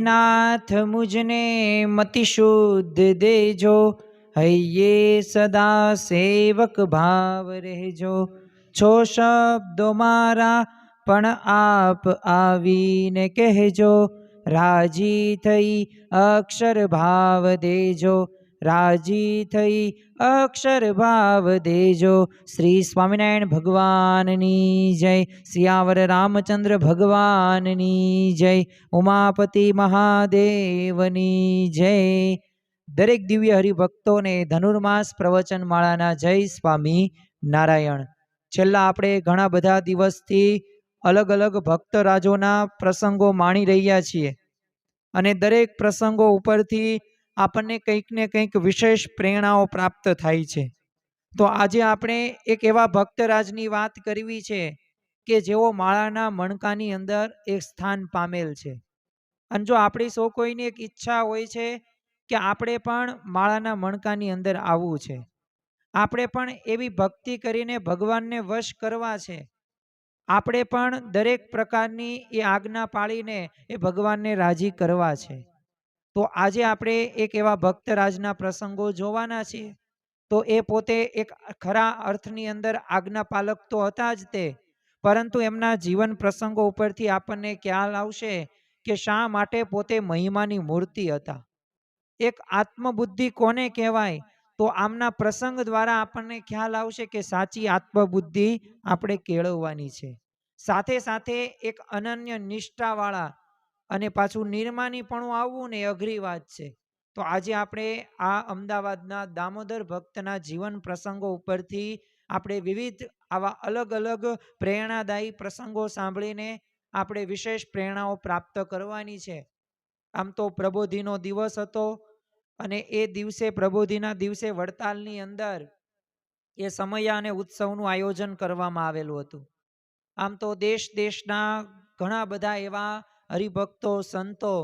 नाथ मुझने मति शुद्ध देजो, हइये सदा सेवक भाव રહેજો। છો શબ્દો મારા પણ આપ આવીને કહેજો, રાજી થઈ અક્ષર ભાવ દેજો, રાજી થઈ અક્ષર ભાવ દેજો। શ્રી સ્વામિનારાયણ ભગવાનની જય। સિયાવર રામચંદ્ર ભગવાનની જય। ઉમાપતિ મહાદેવની જય। દરેક દિવ્ય હરિભક્તોને ધનુર્માસ પ્રવચન માળાના જય સ્વામી નારાયણ। છેલ્લા આપણે ઘણા બધા દિવસથી અલગ અલગ ભક્તરાજોના પ્રસંગો માણી રહ્યા છીએ અને દરેક પ્રસંગો ઉપરથી આપણને કંઈક ને કંઈક વિશેષ પ્રેરણાઓ પ્રાપ્ત થાય છે। તો આજે આપણે એક એવા ભક્તરાજની વાત કરવી છે કે જેઓ માળાના મણકાની અંદર એક સ્થાન પામેલ છે। અને જો આપણી સૌ કોઈની એક ઈચ્છા હોય છે કે આપણે પણ માળાના મણકાની અંદર આવવું છે, આપણે પણ એવી ભક્તિ કરીને ભગવાનને વશ કરવા છે, આપણે પણ દરેક પ્રકારની એ આજ્ઞા પાળીને એ ભગવાનને રાજી કરવા છે। તો આજે આપણે એક એવા ભક્તરાજના પ્રસંગો જોવાના છીએ। તો એ પોતે એક ખરા અર્થની અંદર આજ્ઞાપાલક તો હતા જ તે, પરંતુ એમના જીવન પ્રસંગો ઉપરથી આપણને ખ્યાલ આવશે કે શા માટે પોતે મહિમાની મૂર્તિ હતા। એક આત્મબુદ્ધિ કોને કહેવાય, તો આમના પ્રસંગ દ્વારા આપણને ખ્યાલ આવશે કે સાચી આત્મબુદ્ધિ આપણે કેળવવાની છે। સાથે સાથે એક અનન્ય નિષ્ઠાવાળા અને પાછું નિર્માનીપણું આવવું ને અઘરી વાત છે। તો આજે આપણે આ અમદાવાદના દામોદર ભક્તના જીવન પ્રસંગો ઉપરથી આપણે વિવિધ આવા અલગ અલગ પ્રેરણાદાયી પ્રસંગો સાંભળીને આપણે વિશેષ પ્રેરણાઓ પ્રાપ્ત કરવાની છે। આમ તો પ્રબોધિનો દિવસ હતો અને એ દિવસે પ્રબોધિના દિવસે વડતાલની અંદર એ સમયા અને ઉત્સવનું આયોજન કરવામાં આવેલું હતું। આમ તો દેશ દેશના ઘણા બધા એવા હરિભક્તો, સંતો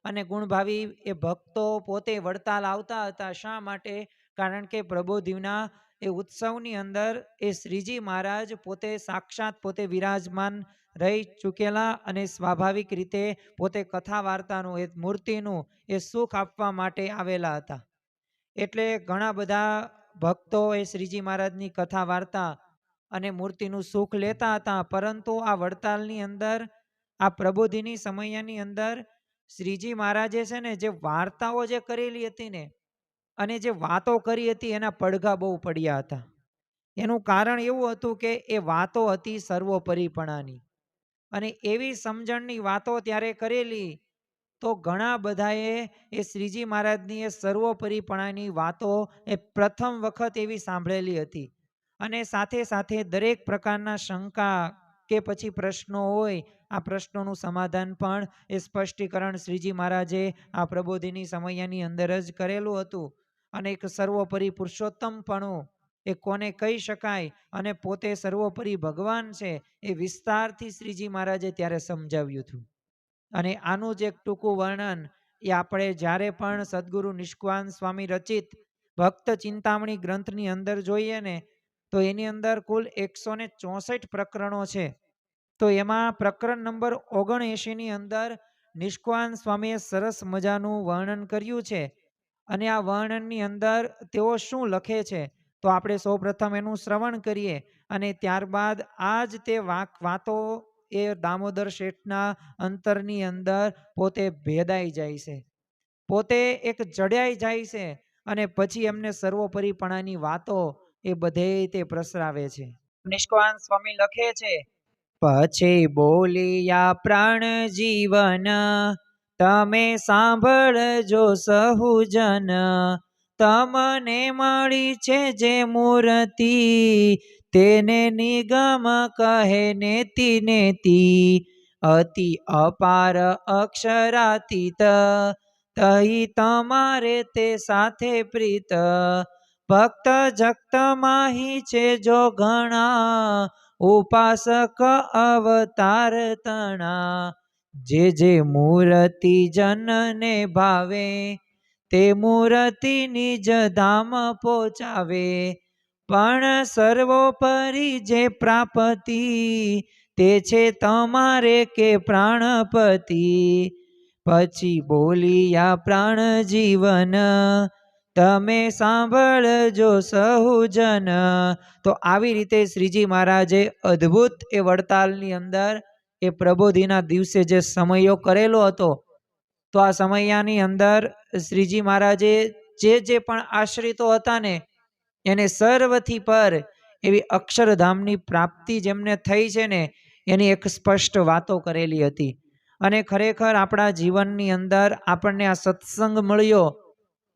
અને ગુણભાવી એ ભક્તો પોતે વડતાલ આવતા હતા। શા માટે? કારણ કે પ્રબોધિના એ ઉત્સવની અંદર એ શ્રીજી મહારાજ પોતે સાક્ષાત પોતે વિરાજમાન રહી ચૂકેલા અને સ્વાભાવિક રીતે પોતે કથા વાર્તાનું એ મૂર્તિનું એ સુખ આપવા માટે આવેલા હતા। એટલે ઘણા બધા ભક્તો એ શ્રીજી મહારાજની કથા વાર્તા અને મૂર્તિનું સુખ લેતા હતા। પરંતુ આ વડતાલની અંદર આ પ્રબોધિની સમયની અંદર શ્રીજી મહારાજે છે ને જે વાર્તાઓ જે કરેલી હતી ને અને જે વાતો કરી હતી એના પડઘા બહુ પડ્યા હતા। એનું કારણ એવું હતું કે એ વાતો હતી સર્વોપરીપણાની અને એવી સમજણની વાતો ત્યારે કરેલી, તો ઘણા બધાએ એ શ્રીજી મહારાજની એ સર્વોપરીપણાની વાતો એ પ્રથમ વખત એવી સાંભળેલી હતી અને સાથે સાથે દરેક પ્રકારના શંકા કે પછી પ્રશ્નો હોય, આ પ્રશ્નોનું સમાધાન પણ એ સ્પષ્ટીકરણ શ્રીજી મહારાજે આ પ્રબોધિની સમયની અંદર જ કરેલું હતું। અને એક સર્વોપરી પુરુષોત્તમપણું એ કોને કહી શકાય અને પોતે સર્વોપરી ભગવાન છે એ વિસ્તારથી શ્રીજી મહારાજે ત્યારે સમજાવ્યું હતું। અને આનું જ એક ટૂંકું વર્ણન એ આપણે જ્યારે પણ સદગુરુ નિષ્કુળાનંદ સ્વામી રચિત ભક્ત ચિંતામણી ગ્રંથની અંદર જોઈએ ને, તો એની અંદર કુલ 164 પ્રકરણો છે। તો એમાં પ્રકરણ નંબર 79 ની અંદર નિષ્કુળાનંદ સ્વામીએ સરસ મજાનું વર્ણન કર્યું છે। અને આ વર્ણનની અંદર તેઓ શું લખે છે, તો આપણે સૌપ્રથમ એનું શ્રવણ કરીએ અને ત્યારબાદ આ જ તે વાતો એ દામોદર શેઠના અંતરની અંદર પોતે ભેદાઈ જાય છે, પોતે એક જડ્યાઈ જાય છે અને પછી એમને સર્વોપરીપણાની વાતો એ બધે તે પ્રસરાવે છે। નિષ્કુળાનંદ સ્વામી લખે છે, પછી બોલિયા પ્રાણ જીવન, તમે સાંભળજો સહુજન, તમને મળી છે જે મૂર્તિ, તેને નિગમ કહે નેતિ નેતિ, અતિ અપાર અક્ષરાતીત, તહી તમારે તે સાથે પ્રીત, ભક્ત જગત માહી છે જો ઘણા, ઉપાસક અવતાર તણા, જે મૂર્તિ જનને ભાવે, તે મૂર્તિ નિજ ધામ પહોંચાવે, પણ સર્વોપરી જે પ્રાપતિ, તે છે તમારે કે પ્રાણપતિ, પછી બોલિયા પ્રાણ જીવન, તમે સાંભળજો સહુજન. તો આવી રીતે શ્રીજી મહારાજે અદ્ભુત એ વડતાલની અંદર એ પ્રબોધિના દિવસે જે સમયો કરેલો હતો, તો આ સમયાની અંદર શ્રીજી મહારાજે જે પણ આશ્રિતો હતા ને એને સર્વથી પર એવી અક્ષરધામની પ્રાપ્તિ જેમને થઈ છે ને એની એક સ્પષ્ટ વાતો કરેલી હતી. અને ખરેખર આપણા જીવનની અંદર આપણને આ સત્સંગ મળ્યો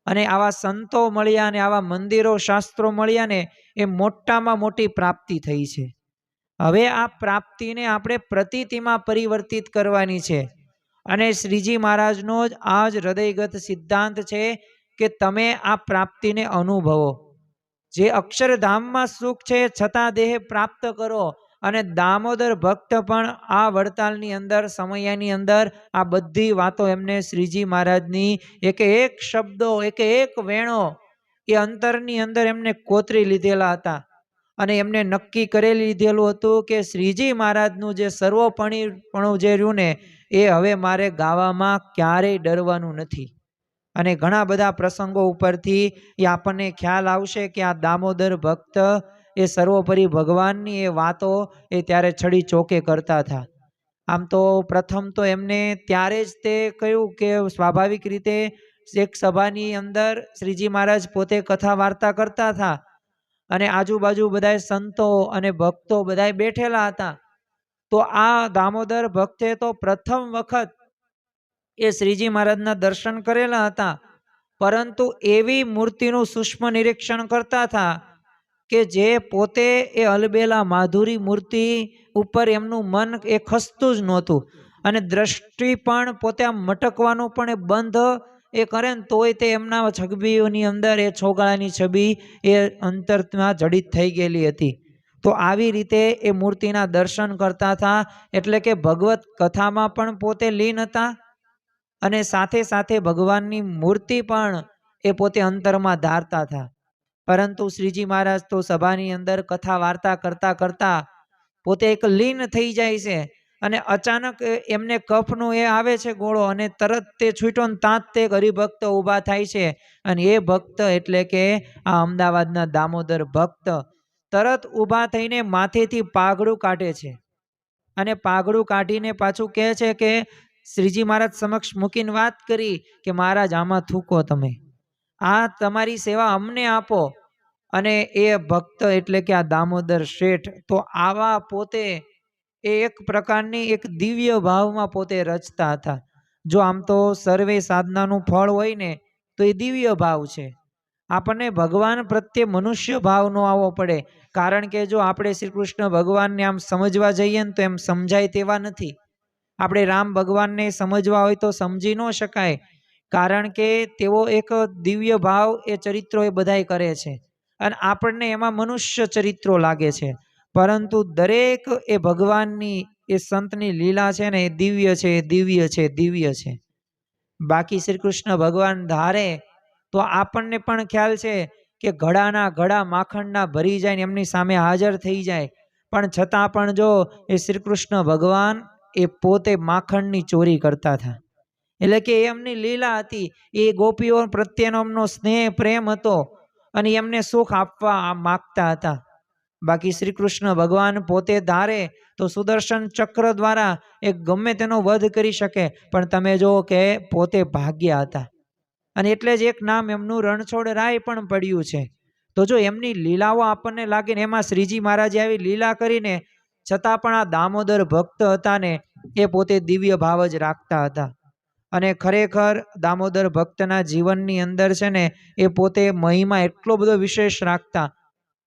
અને આવા સંતો મળ્યા અને આવા મંદિરો શાસ્ત્રો મળ્યા ને એ મોટામાં મોટી પ્રાપ્તિ થઈ છે. હવે આ પ્રાપ્તિને આપણે પ્રતીતિમાં પરિવર્તિત કરવાની છે. અને શ્રીજી મહારાજનો જ આ જ હૃદયગત સિદ્ધાંત છે કે તમે આ પ્રાપ્તિને અનુભવો. જે અક્ષરધામમાં સુખ છે છતાં દેહ પ્રાપ્ત કરો. અને દામોદર ભક્ત પણ આ વડતાલની અંદર સમયની અંદર આ બધી વાતો એમને શ્રીજી મહારાજની એક એક શબ્દો એક એક વેણો એ અંતરની અંદર એમને કોતરી લીધેલા હતા. અને એમને નક્કી કરેલી લીધેલું હતું કે શ્રીજી મહારાજનું જે સર્વપણીપણું જે રહ્યું ને એ હવે મારે ગાવામાં ક્યારેય ડરવાનું નથી. અને ઘણા બધા પ્રસંગો ઉપરથી એ આપણને ખ્યાલ આવશે કે આ દામોદર ભક્ત એ સર્વોપરી ભગવાનની એ વાતો એ ત્યારે છડી ચોકે કરતા હતા. આમ તો પ્રથમ તો એમને ત્યારે જ તે કહ્યું કે સ્વાભાવિક રીતે એક સભાની અંદર શ્રીજી મહારાજ પોતે કથા વાર્તા કરતા હતા અને આજુબાજુ બધાય સંતો અને ભક્તો બધાય બેઠેલા હતા. તો આ દામોદર ભક્તે તો પ્રથમ વખત એ શ્રીજી મહારાજના દર્શન કરેલા હતા, પરંતુ એવી મૂર્તિનું સૂક્ષ્મ નિરીક્ષણ કરતા હતા કે જે પોતે એ અલબેલા માધુરી મૂર્તિ ઉપર એમનું મન એ ખસતું જ નહોતું. અને દ્રષ્ટિ પણ પોતે આમ મટકવાનું પણ એ બંધ એ કરે ને તોય તે એમના છબીઓની અંદર એ છોગાળાની છબી એ અંતરમાં જડિત થઈ ગયેલી હતી. તો આવી રીતે એ મૂર્તિના દર્શન કરતા હતા. એટલે કે ભગવત કથામાં પણ પોતે લીન હતા અને સાથે સાથે ભગવાનની મૂર્તિ પણ એ પોતે અંતરમાં ધારતા હતા. પરંતુ શ્રીજી મહારાજ તો સભાની અંદર કથા વાર્તા કરતા કરતા પોતે એક લીન થઈ જાય છે અને અચાનક એમને કફનો એ આવે છે ગોળો અને તરત તે છૂટો ને તાંત તે હરિભક્ત ઊભા થાય છે. અને એ ભક્ત એટલે કે આ અમદાવાદના દામોદર ભક્ત તરત ઊભા થઈને માથેથી પાઘડું કાઢે છે અને પાઘડું કાઢીને પાછું કહે છે કે શ્રીજી મહારાજ સમક્ષ મૂકીને વાત કરી કે મહારાજ આમાં થૂકો, તમે આ તમારી સેવા અમને આપો. અને એ ભક્ત એટલે કે આ દામોદર શેઠ તો આવા પોતે એ એક પ્રકારની એક દિવ્ય ભાવમાં પોતે રચતા હતા. જો આમ તો સર્વે સાધનાનું ફળ હોય ને તો એ દિવ્ય ભાવ છે. આપણને ભગવાન પ્રત્યે મનુષ્ય ભાવ નો આવવો પડે. કારણ કે જો આપણે શ્રી કૃષ્ણ ભગવાનને આમ સમજવા જઈએ ને તો એમ સમજાય તેવા નથી. આપણે રામ ભગવાનને સમજવા હોય તો સમજી ન શકાય, કારણ કે તેઓ એક દિવ્ય ભાવ એ ચરિત્રો એ બધાય કરે છે અને આપણને એમાં મનુષ્ય ચરિત્રો લાગે છે. પરંતુ દરેક એ ભગવાનની એ સંતની લીલા છે ને એ દિવ્ય છે, દિવ્ય છે, દિવ્ય છે. બાકી શ્રી કૃષ્ણ ભગવાન ધારે તો આપણને પણ ખ્યાલ છે કે ઘડાના ઘડા માખણના ભરી જાય ને એમની સામે હાજર થઈ જાય. પણ છતાં પણ જો એ શ્રી કૃષ્ણ ભગવાન એ પોતે માખણની ચોરી કરતા હતા. એટલે કે એમની લીલા હતી, એ ગોપીઓ પ્રત્યેનો એમનો સ્નેહ પ્રેમ હતો અને એમને સુખ આપવા માગતા હતા. બાકી શ્રી કૃષ્ણ ભગવાન પોતે ધારે તો સુદર્શન ચક્ર દ્વારા એ ગમે તેનો વધ કરી શકે, પણ તમે જો કે પોતે ભાગ્યા હતા. અને એટલે જ એક નામ એમનું રણછોડ રાય પણ પડ્યું છે. તો જો એમની લીલાઓ આપણને લાગે ને એમાં શ્રીજી મહારાજે આવી લીલા કરીને છતાં પણ આ દામોદર ભક્ત હતા ને એ પોતે દિવ્ય ભાવ જ રાખતા હતા. અને ખરેખર દામોદર ભક્તના જીવનની અંદર છે ને એ પોતે મહિમા એટલો બધો વિશેષ રાખતા.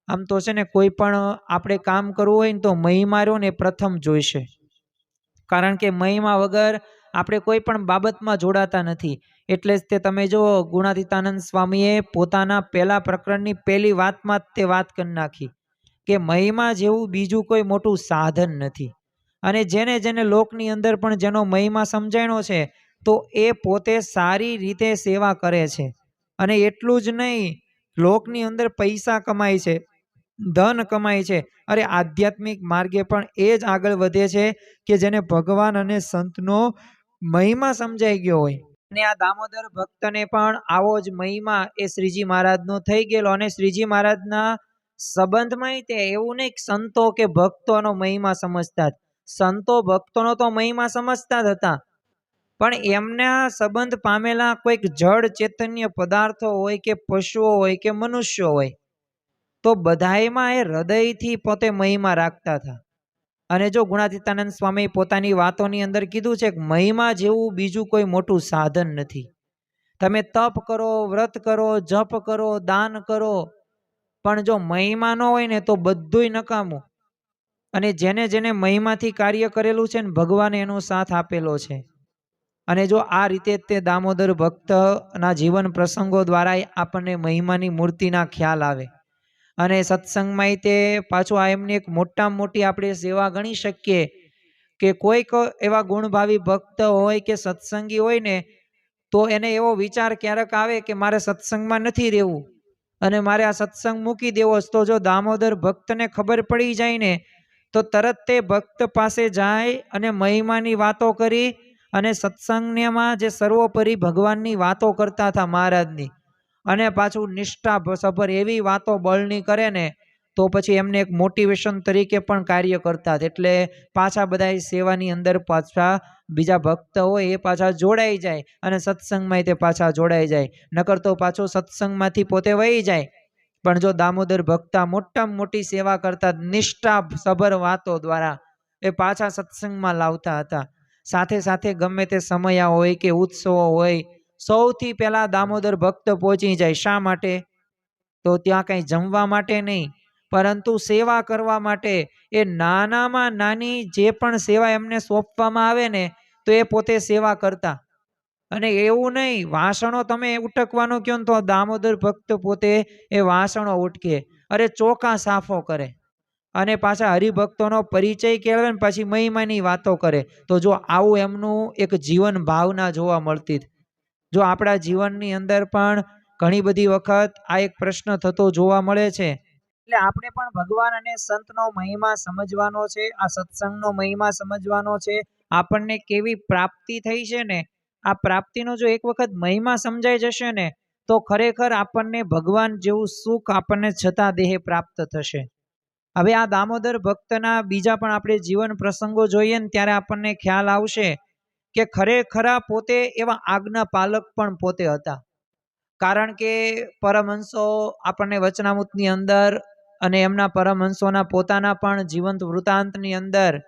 આમ તો છે ને કોઈ પણ આપણે કામ કરવું હોય ને તો મહિમા રહ્યો ને પ્રથમ જોઈશે. કારણ કે મહિમા વગર આપણે કોઈ પણ બાબતમાં જોડાતા નથી. એટલે જ તે તમે જો ગુણાતીતાનંદ સ્વામીએ પોતાના પહેલા પ્રકરણની પહેલી વાતમાં તે વાત કરી નાખી કે મહિમા જેવું બીજું કોઈ મોટું સાધન નથી. અને જેને જેને લોકની અંદર પણ જેનો મહિમા સમજાણો છે તો એ પોતે સારી રીતે સેવા કરે છે. અને એટલું જ નહીં, લોકની અંદર પૈસા કમાય છે, ધન કમાય છે, અરે આધ્યાત્મિક માર્ગે પણ એ જ આગળ વધે છે કે જેને ભગવાન અને સંતનો મહિમા સમજાઈ ગયો હોય. અને આ દામોદર ભક્તને પણ આવો જ મહિમા એ શ્રીજી મહારાજનો થઈ ગયેલો. અને શ્રીજી મહારાજના સંબંધમાં તે એવું નહીં સંતો કે ભક્તોનો મહિમા સમજતા. સંતો ભક્તોનો તો મહિમા સમજતા જ હતા, પણ એમના સંબંધ પામેલા કોઈક જળ ચૈતન્ય પદાર્થો હોય કે પશુઓ હોય કે મનુષ્યો હોય, તો બધાયમાં એ હૃદયથી પોતે મહિમા રાખતા હતા. અને જો ગુણાતીતાનંદ સ્વામી પોતાની વાતોની અંદર કીધું છે કે મહિમા જેવું બીજું કોઈ મોટું સાધન નથી. તમે તપ કરો, વ્રત કરો, જપ કરો, દાન કરો, પણ જો મહિમા ન હોય ને તો બધુંય નકામું. અને જેને જેને મહિમાથી કાર્ય કરેલું છે ને ભગવાને એનો સાથ આપેલો છે. અને જો આ રીતે તે દામોદર ભક્તના જીવન પ્રસંગો દ્વારા આપણને મહિમાની મૂર્તિના ખ્યાલ આવે. અને સત્સંગમાં તે પાછું આ એમની એક મોટામાં મોટી આપણે સેવા ગણી શકીએ કે કોઈક એવા ગુણભાવી ભક્ત હોય કે સત્સંગી હોય ને, તો એને એવો વિચાર ક્યારેક આવે કે મારે સત્સંગમાં નથી રહેવું અને મારે આ સત્સંગ મૂકી દેવો. તો જો દામોદર ભક્તને ખબર પડી જાય ને, તો તરત તે ભક્ત પાસે જાય અને મહિમાની વાતો કરી અને સત્સંગમાં જે સર્વોપરી ભગવાનની વાતો કરતા હતા મહારાજની, અને પાછું નિષ્ઠા સભર એવી વાતો બળની કરે ને, તો પછી એમને એક મોટિવેશન તરીકે પણ કાર્ય કરતા. એટલે પાછા બધા સેવાની અંદર પાછા બીજા ભક્ત હોય એ પાછા જોડાઈ જાય અને સત્સંગમાં તે પાછા જોડાઈ જાય. નકર તો પાછો સત્સંગમાંથી પોતે વહી જાય. પણ જો દામોદર ભક્તા મોટામાં મોટી સેવા કરતા, નિષ્ઠા સભર વાતો દ્વારા એ પાછા સત્સંગમાં લાવતા હતા. સાથે સાથે ગમે તે સમય હોય કે ઉત્સવો હોય, સૌથી પહેલા દામોદર ભક્ત પહોંચી જાય. શા માટે? તો ત્યાં કંઈ જમવા માટે નહીં, પરંતુ સેવા કરવા માટે. એ નાનામાં નાની જે પણ સેવા એમને સોંપવામાં આવે ને, તો એ પોતે સેવા કરતા. અને એવું નહીં વાસણો તમે ઉટકવાનું કહો ને, તો દામોદર ભક્ત પોતે એ વાસણો ઉટકે, અરે ચોખા સાફો કરે, અને પાછા હરિભક્તોનો પરિચય કેળવે ને પછી મહિમાની વાતો કરે. તો જો આવું એમનું એક જીવન ભાવના જોવા મળતી. જો આપણા જીવનની અંદર પણ ઘણી બધી વખત આ એક પ્રશ્ન થતો જોવા મળે છે. એટલે આપણે પણ ભગવાન અને સંતનો મહિમા સમજવાનો છે, આ સત્સંગનો મહિમા સમજવાનો છે. આપણને કેવી પ્રાપ્તિ થઈ છે ને, આ પ્રાપ્તિનો જો એક વખત મહિમા સમજાઈ જશે ને, તો ખરેખર આપણને ભગવાન જેવું સુખ આપણને છતાં દેહે પ્રાપ્ત થશે. હવે આ દામોદર ભક્તના બીજા પણ આપણે જીવન પ્રસંગો જોઈએ ને, ત્યારે આપણને ખ્યાલ આવશે કે ખરેખર પોતે એવા આજ્ઞા પાલક પણ પોતે હતા. કારણ કે પરમહંસો આપણને વચનામૃતની અંદર અને એમના પરમહંસોના પોતાના પણ જીવંત વૃત્તાંતની અંદર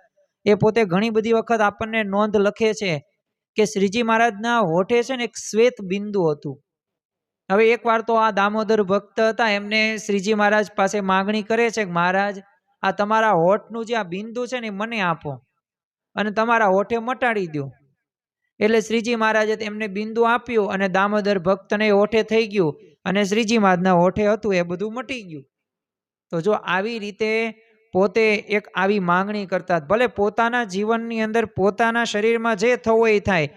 એ પોતે ઘણી બધી વખત આપણને નોંધ લખે છે કે શ્રીજી મહારાજના હોઠે છે ને એક શ્વેત બિંદુ હતું. હવે એકવાર તો આ દામોદર ભક્ત હતા, એમને શ્રીજી મહારાજ પાસે માગણી કરે છે કે મહારાજ, આ તમારા હોઠનું જે આ બિંદુ છે ને મને આપો અને તમારા હોઠે મટાડી દો. એટલે શ્રીજી મહારાજે એમને બિંદુ આપ્યું અને દામોદર ભક્તને હોઠે થઈ ગયું, અને શ્રીજી મહારાજના હોઠે હતું એ બધું મટી ગયું. તો જો આવી રીતે પોતે એક આવી માંગણી કરતા, ભલે પોતાના જીવનની અંદર પોતાના શરીરમાં જે થવું એ થાય,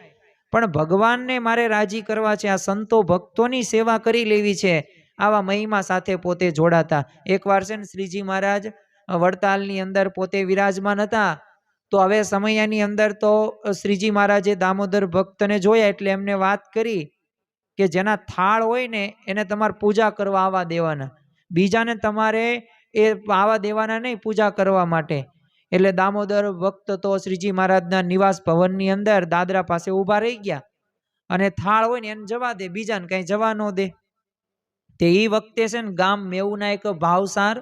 પણ ભગવાનને મારે રાજી કરવા છે, આ સંતો ભક્તોની સેવા કરી લેવી છે, આવા મહિમા સાથે પોતે જોડાતા. એકવાર છે ને શ્રીજી મહારાજ વડતાલની અંદર પોતે વિરાજમાન હતા. તો હવે સમયની અંદર તો શ્રીજી મહારાજે દામોદર ભક્તને જોયા એટલે એમને વાત કરી કે જેના થાળ હોય ને એને તમારે પૂજા કરવા આવવા દેવાના, બીજાને તમારે એ આવવા દેવાના નહીં પૂજા કરવા માટે. એટલે દામોદર ભક્ત તો શ્રીજી મહારાજના નિવાસ ભવનની અંદર દાદરા પાસે ઊભા રહી ગયા, અને થાળ હોય ને એને જવા દે, બીજાને કઈ જવા ન દે. તે એ વખતે છે ને ગામ મેવુના એક ભાવસાર,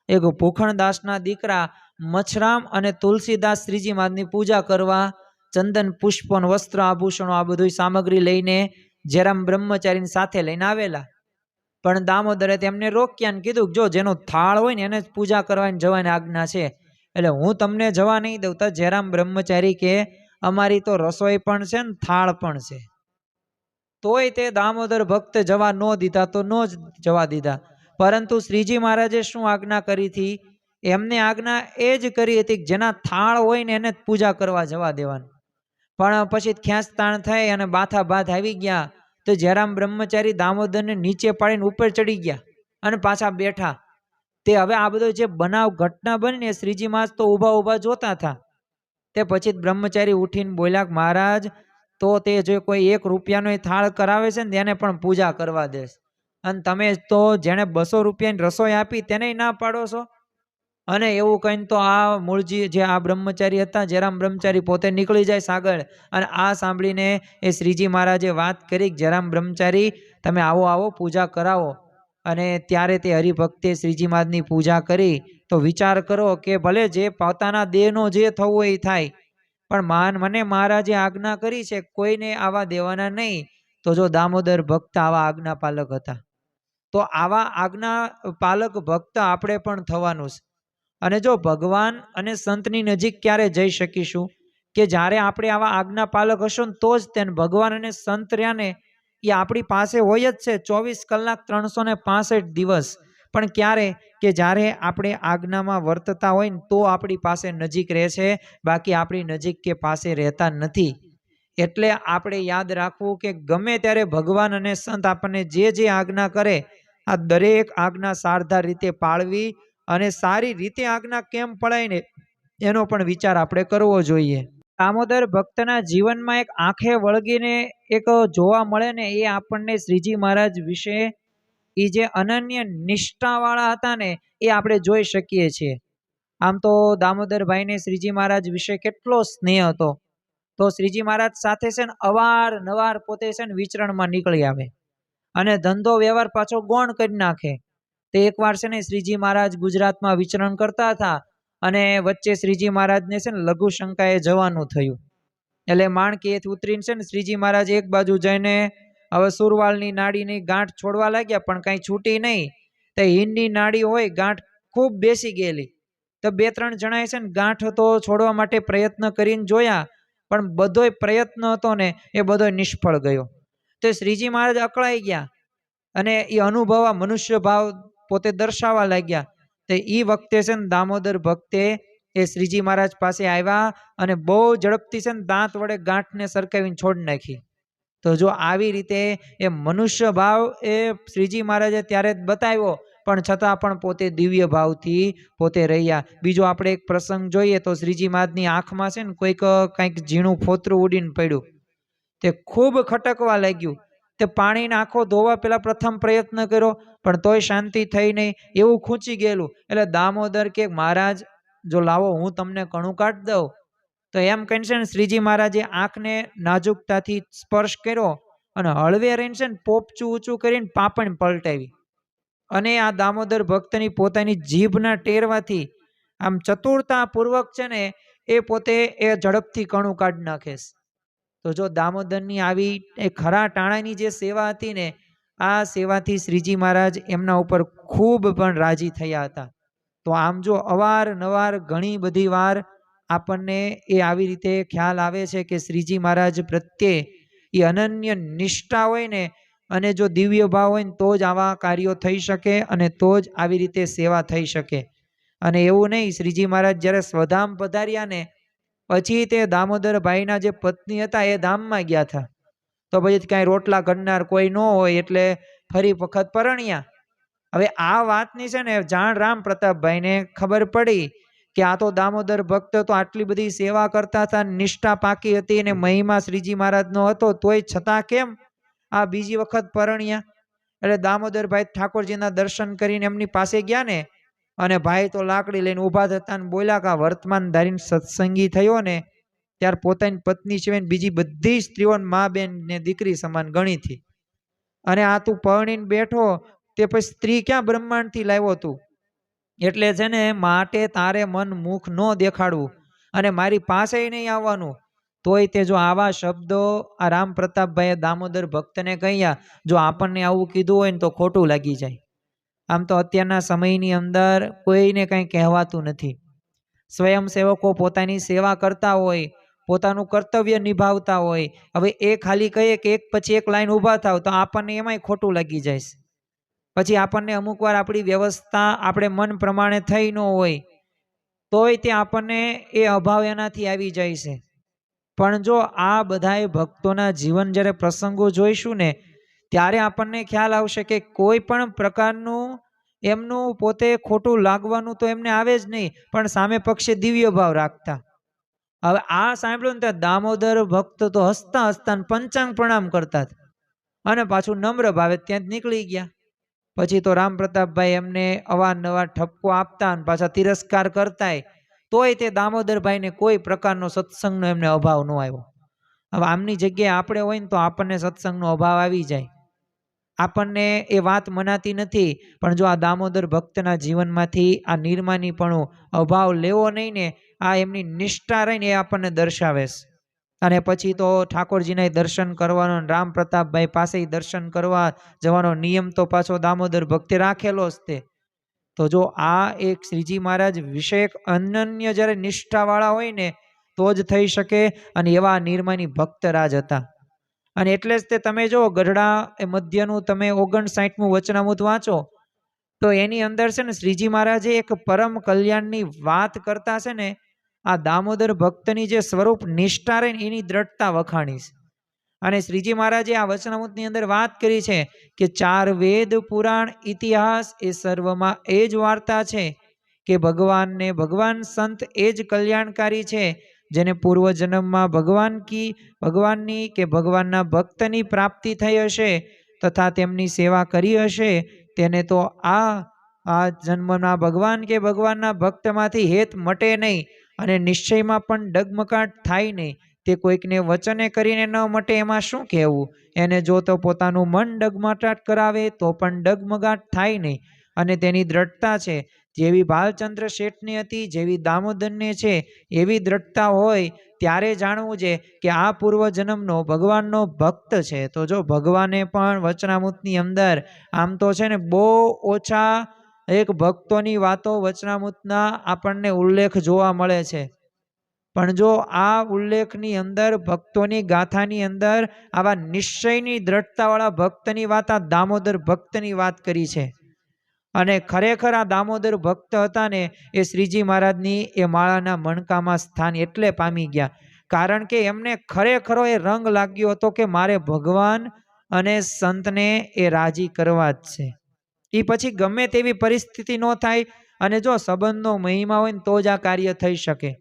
એક ભૂખણદાસના દીકરા મચ્છરામ અને તુલસીદાસ શ્રીજી મહારાજની પૂજા કરવા ચંદન પુષ્પન વસ્ત્ર આભૂષણો આ બધું સામગ્રી લઈને જેરામ બ્રહ્મચારીની સાથે લઈને આવેલા. પણ દામોદરે તેમને રોક્યા ને કીધું જો જેનો થાળ હોય ને એને જ પૂજા કરવાની જવાની આજ્ઞા છે, એટલે હું તમને જવા નહીં દઉં. તો જેરામ બ્રહ્મચારી કે અમારી તો રસોઈ પણ છે ને થાળ પણ છે. તોય તે દામોદર ભક્ત જવા ન દીધા, તો ન જ જવા દીધા. પરંતુ શ્રીજી મહારાજે શું આજ્ઞા કરી હતી? એમને આજ્ઞા એ જ કરી હતી કે જેના થાળ હોય ને એને જ પૂજા કરવા જવા દેવાનું. પણ પછી ખેંચતાણ થઈ અને બાથા બાથ આવી ગયા, તો જેરામ બ્રહ્મચારી દામોદરને નીચે પાડીને ઉપર ચડી ગયા અને પાછા બેઠા. તે હવે આ બધો જે બનાવ ઘટના બની ને શ્રીજી મહારાજ તો ઊભા ઊભા જોતા હતા. તે પછી બ્રહ્મચારી ઉઠીને બોલ્યા કે મહારાજ, તો તે જો કોઈ 1 રૂપિયાનો થાળ કરાવે છે ને તેને પણ પૂજા કરવા દેશ, અને તમે તો જેણે 200 રૂપિયાની રસોઈ આપી તેને ના પાડો છો. અને એવું કહીને તો આ મૂળજી જે આ બ્રહ્મચારી હતા, જયરામ બ્રહ્મચારી, પોતે નીકળી જાય સાગળ. અને આ સાંભળીને એ શ્રીજી મહારાજે વાત કરી કે જયરામ બ્રહ્મચારી, તમે આવો આવો પૂજા કરાવો. અને ત્યારે તે હરિભક્તે શ્રીજી મહારાજની પૂજા કરી. તો વિચાર કરો કે ભલે જે પોતાના દેહનો જે થવું હોય એ થાય, પણ મને મહારાજે આજ્ઞા કરી છે કોઈને આવા દેવાના નહીં. તો જો દામોદર ભક્ત આવા આજ્ઞા પાલક હતા, તો આવા આજ્ઞા પાલક ભક્ત આપણે પણ થવાનું છે. અને જો ભગવાન અને સંતની નજીક ક્યારે જઈ શકીશું કે જ્યારે આપણે આવા આજ્ઞા પાલક હશું ને તો જ તેને ભગવાન અને સંત રહ્યા ને એ આપણી પાસે હોય જ છે 24 કલાક 365 દિવસ. પણ ક્યારે કે જ્યારે આપણે આજ્ઞામાં વર્તતા હોય ને તો આપણી પાસે નજીક રહે છે, બાકી આપણી નજીક કે પાસે રહેતા નથી. એટલે આપણે યાદ રાખવું કે ગમે ત્યારે ભગવાન અને સંત આપણને જે આજ્ઞા કરે આ દરેક આજ્ઞા સારધાર રીતે પાળવી અને સારી રીતે આજ્ઞા કેમ પડાય ને એનો પણ વિચાર આપણે કરવો જોઈએ. દામોદર ભક્તના જીવનમાં એક આંખે વળગીને એક જોવા મળે ને એ આપણને શ્રીજી મહારાજ વિશે એ જે અનન્ય નિષ્ઠાવાળા હતા ને એ આપણે જોઈ શકીએ છીએ. આમ તો દામોદરભાઈને શ્રીજી મહારાજ વિશે કેટલો સ્નેહ હતો. તો શ્રીજી મહારાજ સાથે છે ને અવારનવાર પોતે છે ને વિચરણમાં નીકળી આવે અને ધંધો વ્યવહાર પાછો ગૌણ કરી નાખે. તે એકવાર છે ને શ્રીજી મહારાજ ગુજરાતમાં વિચરણ કરતા હતા અને વચ્ચે શ્રીજી મહારાજને છે ને લઘુ શંકાએ જવાનું થયું. એટલે માણકીએથી ઉતરીને છે ને શ્રીજી મહારાજ એક બાજુ જઈને હવે સુરવાળની નાડીની ગાંઠ છોડવા લાગ્યા, પણ કાંઈ છૂટી નહીં. તે હિનની નાડી હોય, ગાંઠ ખૂબ બેસી ગયેલી. તો 2-3 જણાએ છે ને ગાંઠ તો છોડવા માટે પ્રયત્ન કરીને જોયા, પણ બધોય પ્રયત્ન હતો ને એ બધો નિષ્ફળ ગયો. તો શ્રીજી મહારાજ અકળાઈ ગયા અને એ અનુભવા મનુષ્ય ભાવ પોતે દર્શાવવા લાગ્યા. તો એ વખતે છે ને દામોદર ભક્તે એ શ્રીજી મહારાજ પાસે આવ્યા અને બહુ ઝડપથી છે ને દાંત વડે ગાંઠને સરકાવીને છોડી નાખી. તો જો આવી રીતે એ મનુષ્ય ભાવ એ શ્રીજી મહારાજે ત્યારે જ બતાવ્યો, પણ છતાં પણ પોતે દિવ્ય ભાવથી પોતે રહ્યા. બીજો આપણે એક પ્રસંગ જોઈએ તો શ્રીજી મહારાજની આંખમાં છે ને કંઈક ઝીણું ફોતરું ઉડીને પડ્યું. તે ખૂબ ખટકવા લાગ્યું. તે પાણીને આંખો ધોવા પેલા પ્રથમ પ્રયત્ન કર્યો, પણ તોય શાંતિ થઈ નહીં. એવું ખૂંચી ગયેલું. એટલે દામોદર કે મહારાજ જો લાવો હું તમને કણું કાઢી દઉં. તો એમ કહીને છે ને શ્રીજી મહારાજે આંખને નાજુકતાથી સ્પર્શ કર્યો અને હળવે રહીને છે ને પોપચું ઊંચું કરીને પાપણ પલટાવી. અને આ દામોદર ભક્તની પોતાની જીભના ટેરવાથી આમ ચતુરતા પૂર્વક છે ને એ પોતે એ ઝડપથી કણું કાઢી નાખે. તો જો દામોદરની આવી એ ખરા ટાણાની જે સેવા હતી ને આ સેવાથી શ્રીજી મહારાજ એમના ઉપર ખૂબ પણ રાજી થયા હતા. તો આમ જો અવારનવાર ઘણી બધી વાર આપણને એ આવી રીતે ખ્યાલ આવે છે કે શ્રીજી મહારાજ પ્રત્યે એ અનન્ય નિષ્ઠા હોય ને અને જો દિવ્ય ભાવ હોય ને તો જ આવા કાર્યો થઈ શકે અને તો જ આવી રીતે સેવા થઈ શકે. અને એવું નહીં, શ્રીજી મહારાજ જ્યારે સ્વધામ પધાર્યા ને પછી તે દામોદર ભાઈના જે પત્ની હતા એ ધામમાં ગયા હતા. તો પછી કાંઈ રોટલા ઘડનાર કોઈ ન હોય એટલે ફરી વખત પરણ્યા. હવે આ વાતની છે ને જાણ રામ પ્રતાપભાઈને ખબર પડી કે આ તો દામોદર ભક્ત તો આટલી બધી સેવા કરતા હતા, નિષ્ઠા પાકી હતી અને મહિમા શ્રીજી મહારાજનો હતો, તોય છતાં કેમ આ બીજી વખત પરણ્યા. એટલે દામોદરભાઈ ઠાકોરજીના દર્શન કરીને એમની પાસે ગયા ને અને ભાઈ તો લાકડી લઈને ઊભા થતા ને બોલ્યા કે વર્તમાન ધારીને સત્સંગી થયો ને ત્યાર પોતાની પત્ની સિવાય બીજી બધી સ્ત્રીઓને મા બેન ને દીકરી સમાન ગણી હતી. અને આ તું પરણીને બેઠો તે પછી સ્ત્રી ક્યાં બ્રહ્માંડથી લાવ્યો તું? એટલે છે ને માટે તારે મન મુખ ન દેખાડવું અને મારી પાસે નહીં આવવાનું. તોય તે જો આવા શબ્દો આ રામ પ્રતાપભાઈએ દામોદર ભક્તને કહ્યા. જો આપણને આવું કીધું હોય ને તો ખોટું લાગી જાય. આમ તો અત્યારના સમયની અંદર કોઈને કંઈ કહેવાતું નથી. સ્વયંસેવકો પોતાની સેવા કરતા હોય, પોતાનું કર્તવ્ય નિભાવતા હોય. હવે એ ખાલી કહીએ કે એક પછી એક લાઈન ઊભા થાવ તો આપણને એમાંય ખોટું લાગી જાય. પછી આપણને અમુક વાર આપણી વ્યવસ્થા આપણે મન પ્રમાણે થઈ ન હોય તોય તે આપણને એ અભાવ એનાથી આવી જાય છે. પણ જો આ બધાય ભક્તોના જીવન જ્યારે પ્રસંગો જોઈશું ને ત્યારે આપણને ખ્યાલ આવશે કે કોઈ પણ પ્રકારનું એમનું પોતે ખોટું લાગવાનું તો એમને આવે જ નહીં, પણ સામે પક્ષે દિવ્ય ભાવ રાખતા. હવે આ સાંભળ્યું ને ત્યાં દામોદર ભક્ત તો હસતા હસતા ને પંચાંગ પ્રણામ કરતા હતા. અને પાછું નમ્ર ભાવે ત્યાં જ નીકળી ગયા. પછી તો રામ પ્રતાપભાઈ એમને અવારનવાર ઠપકો આપતા અને પાછા તિરસ્કાર કરતાય, તોય તે દામોદરભાઈને કોઈ પ્રકારનો સત્સંગનો એમને અભાવ ન આવ્યો. હવે આમની જગ્યાએ આપણે હોય ને તો આપણને સત્સંગનો અભાવ આવી જાય, આપણને એ વાત મનાતી નથી. પણ જો આ દામોદર ભક્તના જીવનમાંથી આ નિર્માનીપણું અભાવ લેવો નહીં ને, આ એમની નિષ્ઠા રહીને એ આપણને દર્શાવે છે. અને પછી તો ઠાકોરજીના દર્શન કરવાનો, રામ પ્રતાપભાઈ પાસે દર્શન કરવા જવાનો નિયમ તો પાછો દામોદર ભક્તે રાખેલો જ તે. તો જો આ એક શ્રીજી મહારાજ વિષયક અનન્ય જ્યારે નિષ્ઠાવાળા હોય ને તો જ થઈ શકે. અને એવા નિર્માની ભક્તરાજ હતા. અને એટલે જ તે તમે જો ગઢડા એ મધ્યનું તમે 59મું વચનામૃત વાંચો તો એની અંદર છે ને શ્રીજી મહારાજે એક પરમ કલ્યાણની વાત કરતા છે ને, આ દામોદર ભક્તની જે સ્વરૂપ નિષ્ઠા રહે ને એની દ્રઢતા વખાણી છે. અને શ્રીજી મહારાજે આ વચનામૃતની અંદર વાત કરી છે કે 4 વેદ પુરાણ ઇતિહાસ એ સર્વમાં એ જ વાર્તા છે કે ભગવાન સંત એ જ કલ્યાણકારી છે, જેને પૂર્વજન્મમાં ભગવાનની કે ભગવાનના ભક્તની પ્રાપ્તિ થઈ હશે તથા તેમની સેવા કરી હશે, તેને તો આ જન્મના ભગવાન કે ભગવાનના ભક્તમાંથી હેત મટે નહીં અને નિશ્ચયમાં પણ ડગમગાટ થાય નહીં. તે કોઈકને વચને કરીને ન મટે એમાં શું કહેવું. એને જો તો પોતાનું મન ડગમગાટ કરાવે તો પણ ડગમગાટ થાય નહીં. અને તેની દ્રઢતા છે જેવી ભાલચંદ્ર શેઠની હતી, જેવી દામોદરને છે એવી દ્રઢતા હોય ત્યારે જાણવું છે કે આ પૂર્વજન્મનો ભગવાનનો ભક્ત છે. તો જો ભગવાને પણ વચનામૃતની અંદર આમ તો છે ને બહુ ઓછા એક ભક્તોની વાતો વચનામૃતના આપણને ઉલ્લેખ જોવા મળે છે, પણ જો આ ઉલ્લેખની અંદર ભક્તોની ગાથાની અંદર આવા નિશ્ચયની દ્રઢતાવાળા ભક્તની વાત આ દામોદર ભક્તની વાત કરી છે. અને ખરેખર આ દામોદર ભક્ત હતા ને એ શ્રીજી મહારાજની એ માળાના મણકામાં સ્થાન એટલે પામી ગયા કારણ કે એમને ખરેખરો એ રંગ લાગ્યો હતો કે મારે ભગવાન અને સંતને એ રાજી કરવા જ છે. એ પછી ગમે તેવી પરિસ્થિતિ ન થાય. અને જો સંબંધનો મહિમા હોય ને તો જ આ કાર્ય થઈ શકે.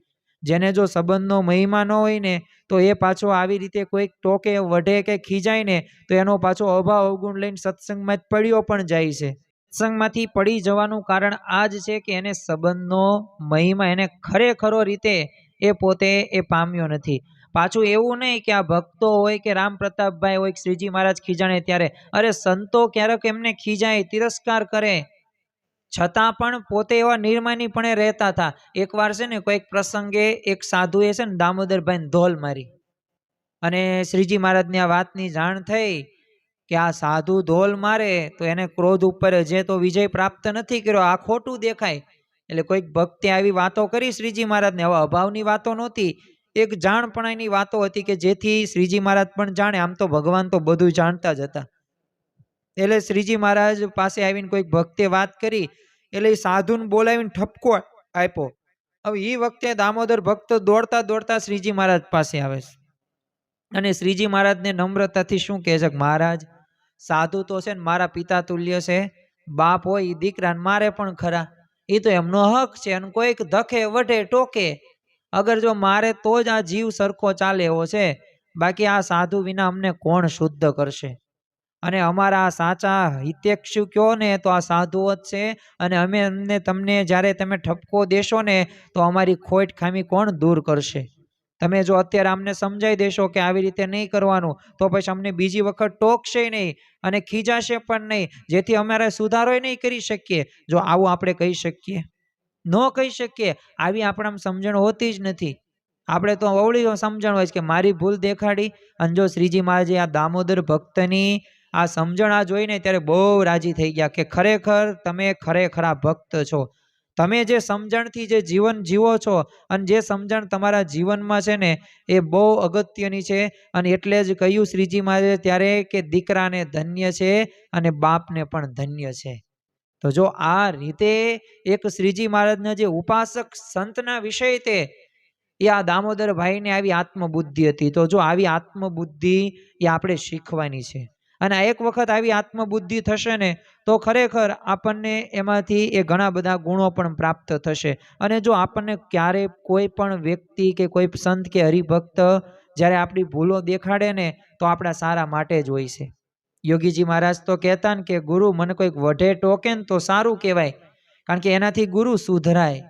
જેને જો સંબંધનો મહિમા ન હોય ને તો એ પાછો આવી રીતે કોઈક ટોકે વઢે કે ખીજાય ને તો એનો પાછો અભાવ અવગુણ લઈને સત્સંગમાં જ પડ્યો પણ જાય છે. સત્સંગમાંથી પડી જવાનું કારણ આ જ છે કે એને સંબંધનો મહિમા એને ખરેખરો રીતે એ પોતે એ પામ્યો નથી. પાછું એવું નહીં કે આ ભક્તો હોય કે રામ પ્રતાપભાઈ હોય કે શ્રીજી મહારાજ ખીજાણે ત્યારે, અરે સંતો ક્યારેક એમને ખીજાય તિરસ્કાર કરે છતાં પણ પોતે એવા નિર્માનીપણે રહેતા હતા. એકવાર છે ને કોઈક પ્રસંગે એક સાધુએ છે ને દામોદરભાઈને ધોલ મારી અને શ્રીજી મહારાજની આ વાતની જાણ થઈ કે આ સાધુ ધોલ મારે તો એને ક્રોધ ઉપર જે તો વિજય પ્રાપ્ત નથી કર્યો, આ ખોટું દેખાય. એટલે કોઈક ભક્તે આવી વાતો કરી શ્રીજી મહારાજને. હવે અભાવની વાતો નહોતી, એક જાણપણાની વાતો હતી કે જેથી શ્રીજી મહારાજ પણ જાણે. આમ તો ભગવાન તો બધું જાણતા જ હતા. એટલે શ્રીજી મહારાજ પાસે આવીને કોઈક ભક્તે વાત કરી એટલે સાધુને બોલાવીને ઠપકો આપ્યો. હવે એ વખતે દામોદર ભક્ત દોડતા દોડતા શ્રીજી મહારાજ પાસે આવે છે અને શ્રીજી મહારાજને નમ્રતાથી શું કહે છે કે મહારાજ, સાધુ તો છે ને મારા પિતા તુલ્ય છે, બાપ હોય એ દીકરાને મારે પણ ખરા, એ તો એમનો હક છે. અને કોઈક ધકે વઢે ટોકે અગર જો મારે તો જ આ જીવ સરખો ચાલે એવો છે, બાકી આ સાધુ વિના અમને કોણ શુદ્ધ કરશે. અને અમારા સાચા હિતેક્ષુ કયો ને તો આ સાધુઓ જ છે. અને અમને તમને જ્યારે તમે ઠપકો દેશો ને તો અમારી ખોટ ખામી કોણ દૂર કરશે. તમે જો અત્યારે અમને સમજાવી દેશો કે આવી રીતે નહીં કરવાનું તો પછી અમને બીજી વખત ટોકશે નહીં અને ખીજાશે પણ નહીં, જેથી અમારે સુધારો નહીં કરી શકીએ. જો આવું આપણે કહી શકીએ? ન કહી શકીએ. આવી આપણામાં સમજણ હોતી જ નથી. આપણે તો અવળી સમજણ હોય છે કે મારી ભૂલ દેખાડી. અને જો શ્રીજી મહારાજે આ દામોદર ભક્તની આ સમજણ આ જોઈને ત્યારે બહુ રાજી થઈ ગયા કે ખરેખર તમે ખરેખરા ભક્ત છો. તમે જે સમજણથી જે જીવન જીવો છો અને જે સમજણ તમારા જીવનમાં છે ને એ બહુ અગત્યની છે. અને એટલે જ કહ્યું શ્રીજી મહારાજે ત્યારે કે દીકરાને ધન્ય છે અને બાપને પણ ધન્ય છે. તો જો આ રીતે એક શ્રીજી મહારાજના જે ઉપાસક સંતના વિષય તે એ આ દામોદર ભાઈને આવી આત્મબુદ્ધિ હતી. તો જો આવી આત્મબુદ્ધિ એ આપણે શીખવાની છે. અને એક વખત આવી આત્મબુદ્ધિ થશે ને તો ખરેખર આપણને એમાંથી એ ઘણા બધા ગુણો પણ પ્રાપ્ત થશે. અને જો આપણને ક્યારે કોઈ પણ વ્યક્તિ કે કોઈ સંત કે હરિભક્ત જ્યારે આપણી ભૂલો દેખાડે ને તો આપણા સારા માટે જ હોય છે. યોગીજી મહારાજ તો કહેતા ને કે ગુરુ મને કોઈક વઢે ટોકે ને તો સારું કહેવાય, કારણ કે એનાથી ગુરુ સુધરાય.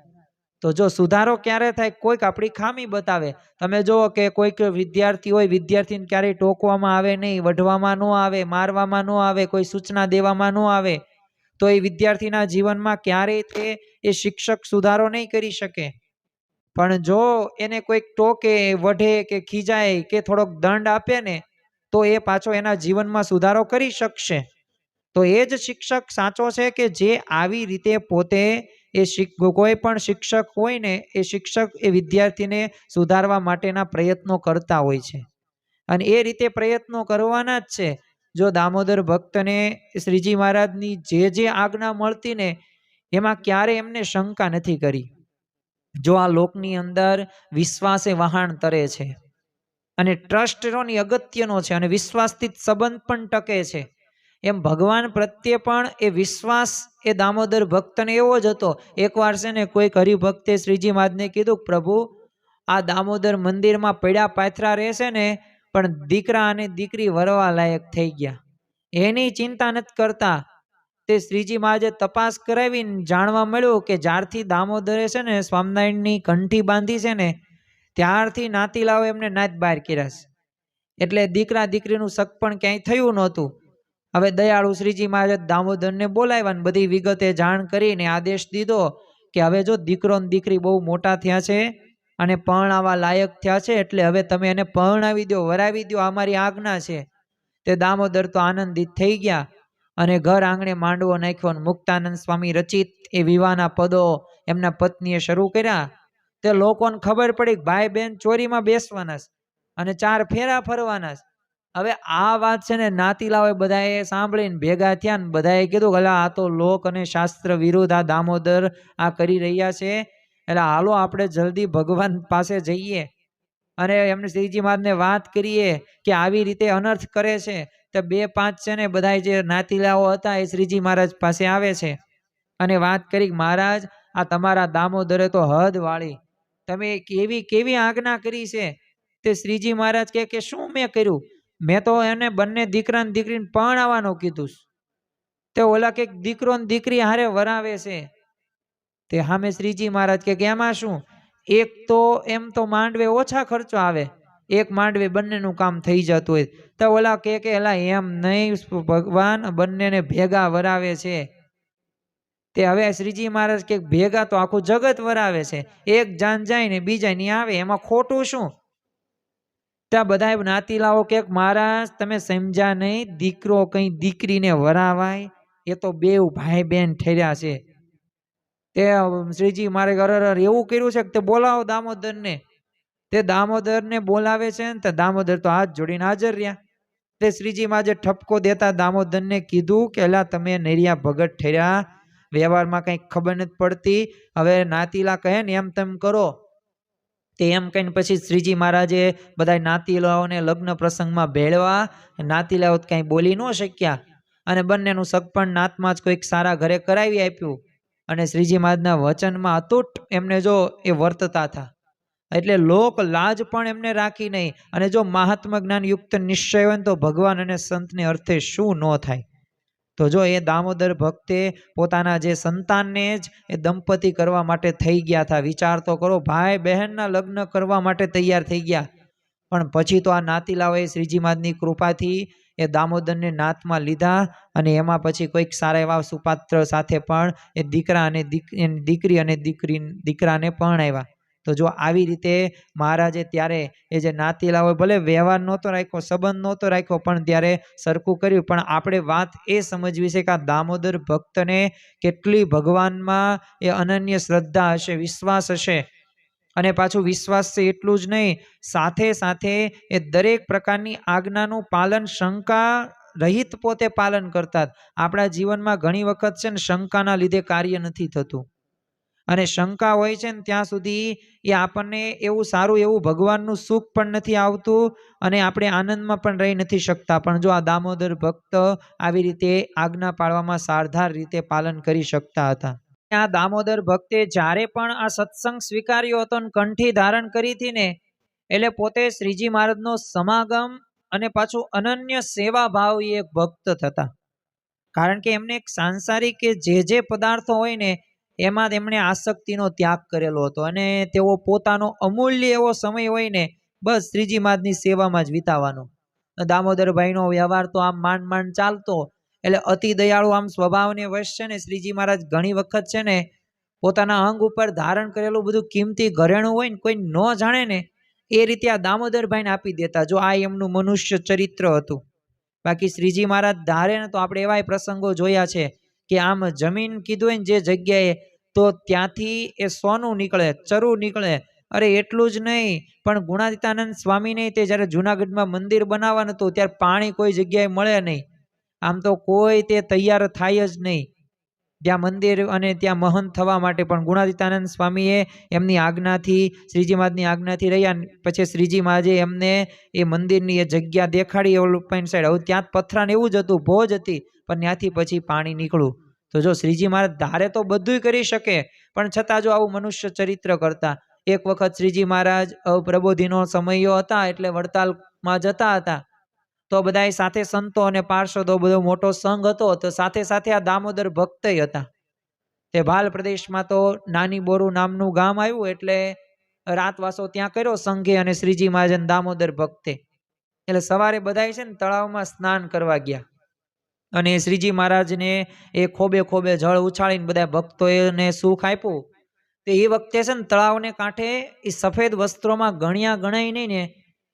તો જો સુધારો ક્યારે થાય, કોઈક આપણી ખામી બતાવે. તમે જુઓ કે કોઈક વિદ્યાર્થી હોય, વિદ્યાર્થીને ક્યારેય ટોકવામાં આવે નહીં, વઢવામાં ન આવે, મારવામાં ન આવે, કોઈ સૂચના દેવામાં ન આવે, તો એ વિદ્યાર્થીના જીવનમાં ક્યારેય તે એ શિક્ષક સુધારો નહીં કરી શકે. પણ જો એને કોઈક ટોકે, વઢે કે ખીજાય કે થોડોક દંડ આપે ને તો એ પાછો એના જીવનમાં સુધારો કરી શકશે. તો એ જ શિક્ષક સાચો છે કે જે આવી રીતે પોતે કોઈ પણ શિક્ષક હોય ને એ શિક્ષક એ વિદ્યાર્થીને સુધારવા માટેના પ્રયત્નો કરતા હોય છે. અને એ રીતે પ્રયત્નો કરવાના જ છે. જો દામોદર ભક્તને શ્રીજી મહારાજની જે આજ્ઞા મળતી ને એમાં ક્યારે એમને શંકા નથી કરી. જો આ લોકની અંદર વિશ્વાસે વહાણ તરે છે અને ટ્રસ્ટની અગત્યનો છે અને વિશ્વાસથી જ સંબંધ પણ ટકે છે, એમ ભગવાન પ્રત્યે પણ એ વિશ્વાસ એ દામોદર ભક્તને એવો જ હતો. એકવાર છે ને કોઈક હરિભક્તે શ્રીજી મહારાજને કીધું, પ્રભુ આ દામોદર મંદિરમાં પડ્યા પાથરા રહેશે ને પણ દીકરા અને દીકરી વરવા લાયક થઈ ગયા, એની ચિંતા નથી કરતા. તે શ્રીજી મહારાજે તપાસ કરાવીને જાણવા મળ્યું કે જ્યારથી દામોદરે છે ને સ્વામિનારાયણની કંઠી બાંધી છે ને ત્યારથી નાતીલાઓ એમને નાત બહાર કર્યા છે. એટલે દીકરા દીકરીનું સગ પણ ક્યાંય થયું નહોતું. હવે દયાળુ શ્રીજી મહારાજ દામોદરને બોલાવ્યા ને બધી વિગતે જાણ કરીને આદેશ દીધો કે હવે જો દીકરો ને દીકરી બહુ મોટા થયા છે અને પરણાવા લાયક થયા છે, એટલે હવે તમે એને પરણાવી દો, વરાવી દો, અમારી આજ્ઞા છે. તે દામોદર તો આનંદિત થઈ ગયા અને ઘર આંગણે માંડવો નાખ્યો. મુક્તાનંદ સ્વામી રચિત એ વિવાહના પદો એમના પત્નીએ શરૂ કર્યા. તે લોકોને ખબર પડી કે ભાઈ બહેન ચોરીમાં બેસવાના અને 4 ફેરા ફરવાના. હવે આ વાત છે ને નાતીલાઓએ બધાએ સાંભળીને ભેગા થયા ને બધાએ કીધું કે આ તો લોક અને શાસ્ત્ર વિરુદ્ધ આ દામોદર આ કરી રહ્યા છે, એટલે હાલો આપણે જલ્દી ભગવાન પાસે જઈએ અને એમને શ્રીજી મહારાજને વાત કરીએ કે આવી રીતે અનર્થ કરે છે. તો 2-5 છે ને બધા જે નાતીલાઓ હતા એ શ્રીજી મહારાજ પાસે આવે છે અને વાત કરી, મહારાજ આ તમારા દામોદરે તો હદ વાળી, તમે કેવી આજ્ઞા કરી છે. તે શ્રીજી મહારાજ કે શું મેં કર્યું? મેં તો એને બંને દીકરા ને દીકરીને પરણાવવાનું કીધું. તે ઓલા કે દીકરો ને દીકરી હારે વરાવે છે. તે સામે શ્રીજી મહારાજ કે એમાં શું, એક તો એમ તો માંડવે ઓછા ખર્ચો આવે, એક માંડવે બંનેનું કામ થઈ જતું હોય. તો ઓલા કે એલા એમ નહીં, ભગવાન બંનેને ભેગા વરાવે છે. તે હવે શ્રીજી મહારાજ કે ભેગા તો આખું જગત વરાવે છે, એક જાન જાય ને બીજા ની આવે, એમાં ખોટું શું? ત્યાં બધા નાતીલાઓ કે મહારાજ તમે સમજ્યા નહીં, દીકરો કઈ દીકરીને વરાવાય, એ તો બેવ ભાઈ બહેન ઠર્યા છે. તે શ્રીજી મારે એવું કર્યું છે કે તે બોલાવો દામોદરને. તે દામોદરને બોલાવે છે ને તે દામોદર તો હાથ જોડીને હાજર રહ્યા. તે શ્રીજી માં જે ઠપકો દેતા દામોદરને કીધું કે એલા તમે નરિયા ભગત ઠર્યા, વ્યવહારમાં કંઈક ખબર નથી પડતી, હવે નાતીલા કહે ને એમ તેમ કરો. તે એમ કહીને પછી શ્રીજી મહારાજે બધા નાતીલાઓને લગ્ન પ્રસંગમાં ભેળવા. નાતીલાઓ કાંઈ બોલી ન શક્યા અને બંનેનું સગપણ નાતમાં જ કોઈક સારા ઘરે કરાવી આપ્યું. અને શ્રીજી મહારાજના વચનમાં અતૂટ એમને જો એ વર્તતા હતા, એટલે લોક લાજ પણ એમને રાખી નહીં. અને જો મહાત્મા જ્ઞાન યુક્ત નિશ્ચય હોય તો ભગવાન અને સંતને અર્થે શું ન થાય. તો જો એ દામોદર ભક્તે પોતાના જે સંતાનને જ એ દંપતી કરવા માટે થઈ ગયા હતા. વિચાર તો કરો, ભાઈ બહેનના લગ્ન કરવા માટે તૈયાર થઈ ગયા, પણ પછી તો આ નાતીલાઓએ શ્રીજી મહારાજની કૃપાથી એ દામોદરને નાતમાં લીધા અને એમાં પછી કોઈક સારા એવા સુપાત્ર સાથે પણ એ દીકરા અને દીકરી અને દીકરાને પરણાવ્યા. તો જો આવી રીતે મહારાજે ત્યારે એ જે નાતીલાઓએ ભલે વ્યવહાર નહોતો રાખ્યો, સંબંધ નહોતો રાખ્યો, પણ ત્યારે સરખું કર્યું. પણ આપણે વાત એ સમજવી છે કે આ દામોદર ભક્તને કેટલી ભગવાનમાં એ અનન્ય શ્રદ્ધા હશે, વિશ્વાસ હશે. અને પાછું વિશ્વાસ છે એટલું જ નહીં, સાથે સાથે એ દરેક પ્રકારની આજ્ઞાનું પાલન શંકા રહિત પોતે પાલન કરતા. આપણા જીવનમાં ઘણી વખત છે ને શંકાના લીધે કાર્ય નથી થતું. અને શંકા હોય છે ને ત્યાં સુધી એ આપણને એવું સારું એવું ભગવાનનું સુખ પણ નથી આવતું અને આપણે આનંદમાં પણ રહી નથી શકતા. પણ જો આ દામોદર ભક્ત આવી રીતે આજ્ઞા પાળવામાં સારધાર રીતે પાલન કરી શકતા હતા. આ દામોદર ભક્તે જ્યારે પણ આ સત્સંગ સ્વીકાર્યો હતો ને કંઠી ધારણ કરી હતી ને, એટલે પોતે શ્રીજી મહારાજનો સમાગમ અને પાછું અનન્ય સેવા ભાવ એક ભક્ત થતા. કારણ કે એમને એક સાંસારિક કે જે પદાર્થો હોય ને એમાં એમણે આસક્તિનો ત્યાગ કરેલો હતો અને તેઓ પોતાનો અમૂલ્ય એવો સમય હોય ને બસ શ્રીજી મહારાજની સેવામાં જ વિતાવવાનો. દામોદરભાઈનો વ્યવહાર તો આમ માંડ માંડ ચાલતો, એટલે અતિ દયાળુ આમ સ્વભાવને વશ છે ને શ્રીજી મહારાજ ઘણી વખત છે ને પોતાના અંગ ઉપર ધારણ કરેલું બધું કિંમતી ઘરેણું હોય ને કોઈ ન જાણે ને એ રીતે આ દામોદરભાઈને આપી દેતા. જો આ એમનું મનુષ્ય ચરિત્ર હતું. બાકી શ્રીજી મહારાજ ધારે ને તો આપણે એવાય પ્રસંગો જોયા છે કે આમ જમીન કીધું હોય ને જે જગ્યાએ તો ત્યાંથી એ સોનું નીકળે, ચરુ નીકળે. અરે એટલું જ નહીં, પણ ગુણાતીતાનંદ સ્વામીને તે જ્યારે જુનાગઢમાં મંદિર બનાવવાનું હતું ત્યારે પાણી કોઈ જગ્યાએ મળે નહીં. આમ તો કોઈ તે તૈયાર થાય જ નહીં ત્યાં મંદિર અને ત્યાં મહંત થવા માટે, પણ ગુણાતીતાનંદ સ્વામીએ એમની આજ્ઞાથી શ્રીજી મહારાજની આજ્ઞાથી રહ્યા. પછી શ્રીજી મહારાજે એમને એ મંદિરની એ જગ્યા દેખાડી ઓલપાઈન સાઈડ. હવે ત્યાં પથરાને એવું જ હતું, ભોજ હતી, પણ ત્યાંથી પછી પાણી નીકળ્યું. તો જો શ્રીજી મહારાજ ધારે તો બધું કરી શકે, પણ છતાં જો આવું મનુષ્ય ચરિત્ર કરતા. એક વખત શ્રીજી મહારાજ પ્રબોધિનો સમયો હતા એટલે વડતાલમાં જતા હતા. તો બધા સાથે સંતો અને પાર્ષદો બધો મોટો સંઘ હતો. તો સાથે સાથે આ દામોદર ભક્ત હતા. તે ભાલ પ્રદેશમાં તો નાની બોરું નામનું ગામ આવ્યું એટલે રાતવાસો ત્યાં કર્યો સંઘે અને શ્રીજી મહારાજ દામોદર ભક્તે. એટલે સવારે બધા છે ને તળાવમાં સ્નાન કરવા ગયા અને શ્રીજી મહારાજને એ ખોબે ખોબે જળ ઉછાળીને બધા ભક્તોને સુખ આપ્યું. તો એ વખતે છે ને તળાવને કાંઠે એ સફેદ વસ્ત્રોમાં ગણ્યા ગણાય નહીં ને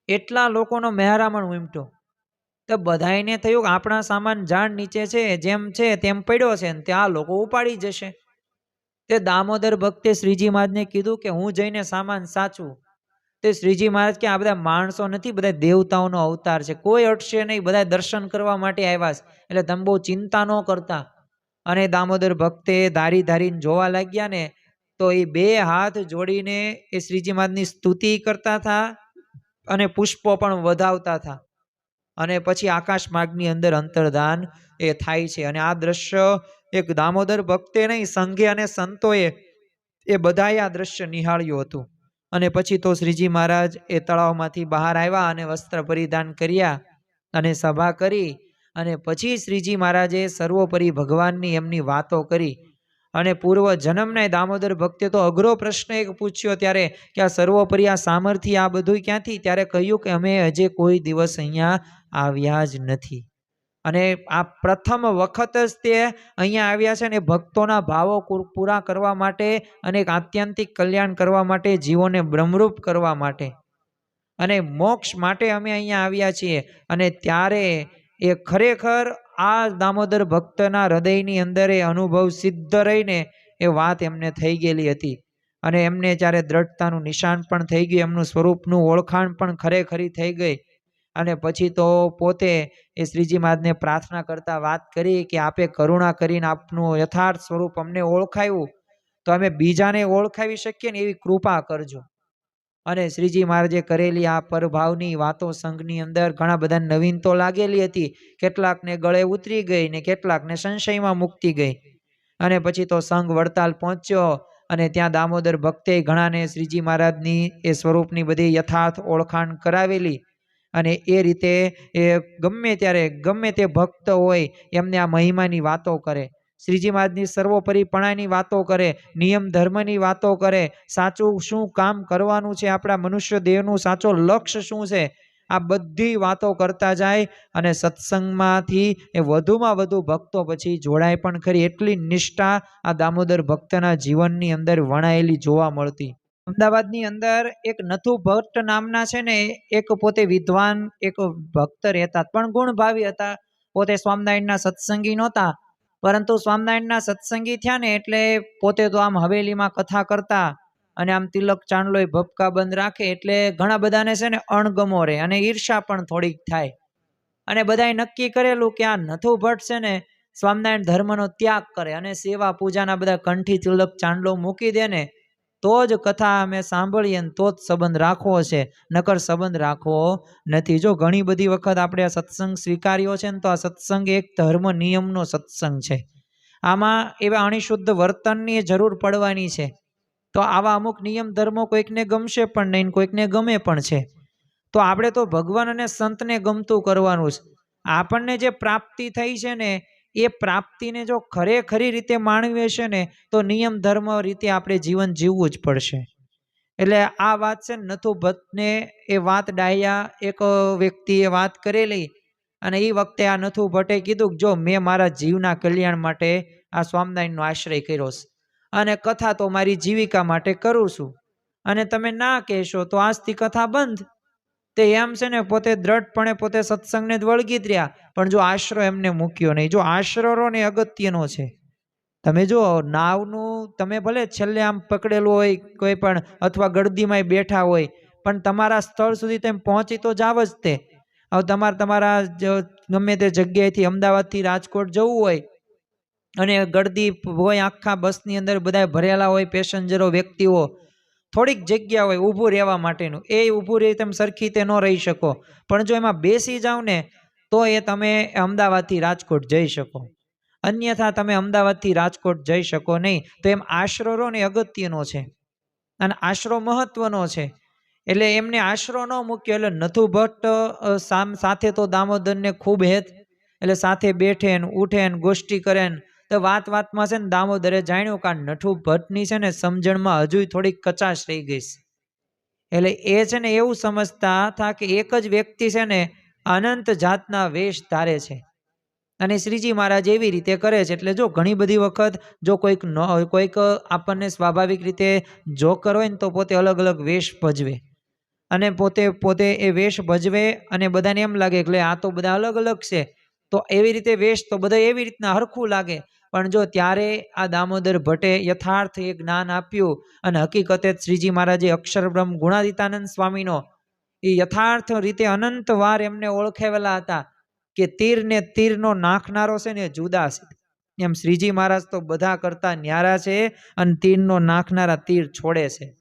એટલા લોકોનો મહેરામણ ઉમટ્યો. તો બધાને થયું કે આપણા સામાન ઝાડ નીચે છે, જેમ છે તેમ પડ્યો છે ને ત્યાં લોકો ઉપાડી જશે. તે દામોદર ભક્તે શ્રીજી મહારાજને કીધું કે હું જઈને સામાન સાચું. તે શ્રીજી મહારાજ કે આ બધા માણસો નથી, બધા દેવતાઓનો અવતાર છે, કોઈ અટશે નહીં, બધા દર્શન કરવા માટે આવ્યા છે, એટલે તમે બહુ ચિંતા ન કરતા. અને દામોદર ભક્તે ધારી ધારીને જોવા લાગ્યા ને તો એ બે હાથ જોડીને એ શ્રીજી મહારાજની સ્તુતિ કરતા હતા અને પુષ્પો પણ વધાવતા હતા. અને પછી આકાશ માર્ગની અંદર અંતર્ધાન એ થાય છે. અને આ દ્રશ્ય એક દામોદર ભક્તે નહીં, સંઘે અને સંતોએ એ બધાએ આ દ્રશ્ય નિહાળ્યું હતું. અને પછી તો શ્રીજી મહારાજ એ તળાવમાંથી બહાર આવ્યા અને વસ્ત્ર પરિધાન કર્યા અને સભા કરી. અને પછી શ્રીજી મહારાજે સર્વોપરી ભગવાનની એમની વાતો કરી. અને પૂર્વ જન્મના દામોદર ભક્તે તો અઘરો પ્રશ્ન એક પૂછ્યો ત્યારે કે આ સર્વોપરી આ સામર્થ્ય આ બધું ક્યાંથી? ત્યારે કહ્યું કે અમે હજે કોઈ દિવસ અહીંયા આવ્યા જ નથી. અને આ પ્રથમ વખત જ તે અહીંયા આવ્યા છે ને ભક્તોના ભાવો પૂરા કરવા માટે અને એક આત્યંતિક કલ્યાણ કરવા માટે, જીવોને બ્રહ્મરૂપ કરવા માટે અને મોક્ષ માટે અમે અહીંયા આવ્યા છીએ. અને ત્યારે એ ખરેખર આ દામોદર ભક્તના હૃદયની અંદર એ અનુભવ સિદ્ધ રહીને એ વાત એમને થઈ ગયેલી હતી. અને એમને જ્યારે દ્રઢતાનું નિશાન પણ થઈ ગયું, એમનું સ્વરૂપનું ઓળખાણ પણ ખરેખરી થઈ ગઈ. અને પછી તો પોતે એ શ્રીજી મહારાજને પ્રાર્થના કરતા વાત કરી કે આપે કરુણા કરીને આપનું યથાર્થ સ્વરૂપ અમને ઓળખાયું તો અમે બીજાને ઓળખાવી શકીએ ને એવી કૃપા કરજો. અને શ્રીજી મહારાજે કરેલી આ પરભાવની વાતો સંઘની અંદર ઘણા બધા નવીન તો લાગેલી હતી, કેટલાકને ગળે ઉતરી ગઈ ને કેટલાકને સંશયમાં મુકતી ગઈ. અને પછી તો સંઘ વડતાલ પહોંચ્યો અને ત્યાં દામોદર ભક્તે ઘણાને શ્રીજી મહારાજની એ સ્વરૂપની બધી યથાર્થ ઓળખાણ કરાવેલી. અને એ રીતે એ ગમે ત્યારે ગમે તે ભક્ત હોય એમને આ મહિમાની વાતો કરે, શ્રીજી મહારાજની સર્વોપરીપણાની વાતો કરે, નિયમ ધર્મની વાતો કરે, સાચું શું કામ કરવાનું છે, આપણા મનુષ્ય દેહનું સાચો લક્ષ્ય શું છે, આ બધી વાતો કરતા જાય. અને સત્સંગમાંથી એ વધુમાં વધુ ભક્તો પછી જોડાય પણ ખરી. એટલી નિષ્ઠા આ દામોદર ભક્તના જીવનની અંદર વણાયેલી જોવા મળતી. અમદાવાદની અંદર એક નથુ ભટ્ટ નામના છે ને એક પોતે વિદ્વાન એક ભક્ત રહેતા, પણ ગુણભાવી હતા. પોતે સ્વામિનારાયણના સત્સંગી નહોતા, પરંતુ સ્વામિનારાયણના સત્સંગી થયા ને એટલે પોતે તો આમ હવેલીમાં કથા કરતા અને આમ તિલક ચાંદલોય ભપકા બંધ રાખે એટલે ઘણા બધાને છે ને અણગમો રહે અને ઈર્ષા પણ થોડીક થાય. અને બધાએ નક્કી કરેલું કે આ નથુ ભટ્ટ છે ને સ્વામિનારાયણ ધર્મનો ત્યાગ કરે અને સેવા પૂજાના બધા કંઠી તિલક ચાંદલો મૂકી દે ને તો જ કથા અમે સાંભળીએ ને તો જ સંબંધ રાખવો છે, નકર સંબંધ રાખવો નથી. જો ઘણી બધી વખત આપણે આ સત્સંગ સ્વીકાર્યો છે ને તો આ સત્સંગ એક ધર્મ નિયમનો સત્સંગ છે. આમાં એવા અણિશુદ્ધ વર્તનની જરૂર પડવાની છે. તો આવા અમુક નિયમ ધર્મો કોઈકને ગમશે પણ નહીં, કોઈકને ગમે પણ છે. તો આપણે તો ભગવાન અને સંતને ગમતું કરવાનું છે. આપણને જે પ્રાપ્તિ થઈ છે ને એ પ્રાપ્તિને જો ખરેખરી રીતે માણવી હશે ને તો નિયમ ધર્મ રીતે આપણે જીવન જીવવું જ પડશે. એટલે આ વાત છે ને નથુ ભટ્ટને એ વાત ડાહ્યા એક વ્યક્તિએ વાત કરેલી અને એ વખતે આ નથુ ભટ્ટે કીધું કે જો મેં મારા જીવના કલ્યાણ માટે આ સ્વામિનારાયણનો આશ્રય કર્યો છે અને કથા તો મારી જીવિકા માટે કરું છું અને તમે ના કહેશો તો આજથી કથા બંધ. તે એમ છે ને પોતે દ્રઢપણે પોતે સત્સંગને જ વળગી જ રહ્યા પણ જો આશરો એમને મૂક્યો નહીં. જો આશરો ને અગત્યનો છે. તમે જો નાવનું તમે ભલે છેલ્લે આમ પકડેલું હોય કોઈ પણ અથવા ગળદીમાં બેઠા હોય પણ તમારા સ્થળ સુધી તેમ પહોંચી તો જાવ જ તે. હવે તમારા ગમે તે જગ્યાએથી અમદાવાદથી રાજકોટ જવું હોય અને ગળદી હોય આખા બસની અંદર બધા ભરેલા હોય પેસેન્જરો વ્યક્તિઓ, થોડીક જગ્યા હોય ઊભું રહેવા માટેનું, એ ઊભું રહી તમે સરખી રીતે ન રહી શકો પણ જો એમાં બેસી જાવ ને તો એ તમે અમદાવાદથી રાજકોટ જઈ શકો, અન્યથા તમે અમદાવાદથી રાજકોટ જઈ શકો નહીં. તો એમ આશરો ને અગત્યનો છે અને આશરો મહત્વનો છે. એટલે એમને આશરો ન મૂક્યો એટલે નથુ ભટ્ટ સાથે તો દામોદરને ખૂબ હેત એટલે સાથે બેઠે ને ઉઠે ને ગોષ્ઠી કરે ને તો વાતમાં છે ને દામોદરે જાણ્યું કે નથુ ભટ્ટની છે ને સમજણમાં હજુ થોડીક કચાશ રહી ગઈ છે. એટલે એ છે ને એવું સમજતા હતા કે એક જ વ્યક્તિ છે ને અનંત જાતના વેશ ધારે છે અને શ્રીજી મહારાજ એવી રીતે કરે છે. એટલે જો ઘણી બધી વખત જો કોઈક આપણને સ્વાભાવિક રીતે જોકર હોય ને તો પોતે અલગ અલગ વેશ ભજવે અને પોતે એ વેશ ભજવે અને બધાને એમ લાગે કે આ તો બધા અલગ અલગ છે તો એવી રીતે વેશ તો બધા એવી રીતના હરખું લાગે. પણ જો ત્યારે આ દામોદર ભટ્ટે યથાર્થ એ જ્ઞાન આપ્યું અને હકીકતે શ્રીજી મહારાજે અક્ષરબ્રહ્મ ગુણાતીતાનંદ સ્વામીનો એ યથાર્થ રીતે અનંત વાર એમને ઓળખાવેલા હતા કે તીર ને તીરનો નાખનારો છે ને જુદા છે. એમ શ્રીજી મહારાજ તો બધા કરતા ન્યારા છે અને તીરનો નાખનારા તીર છોડે છે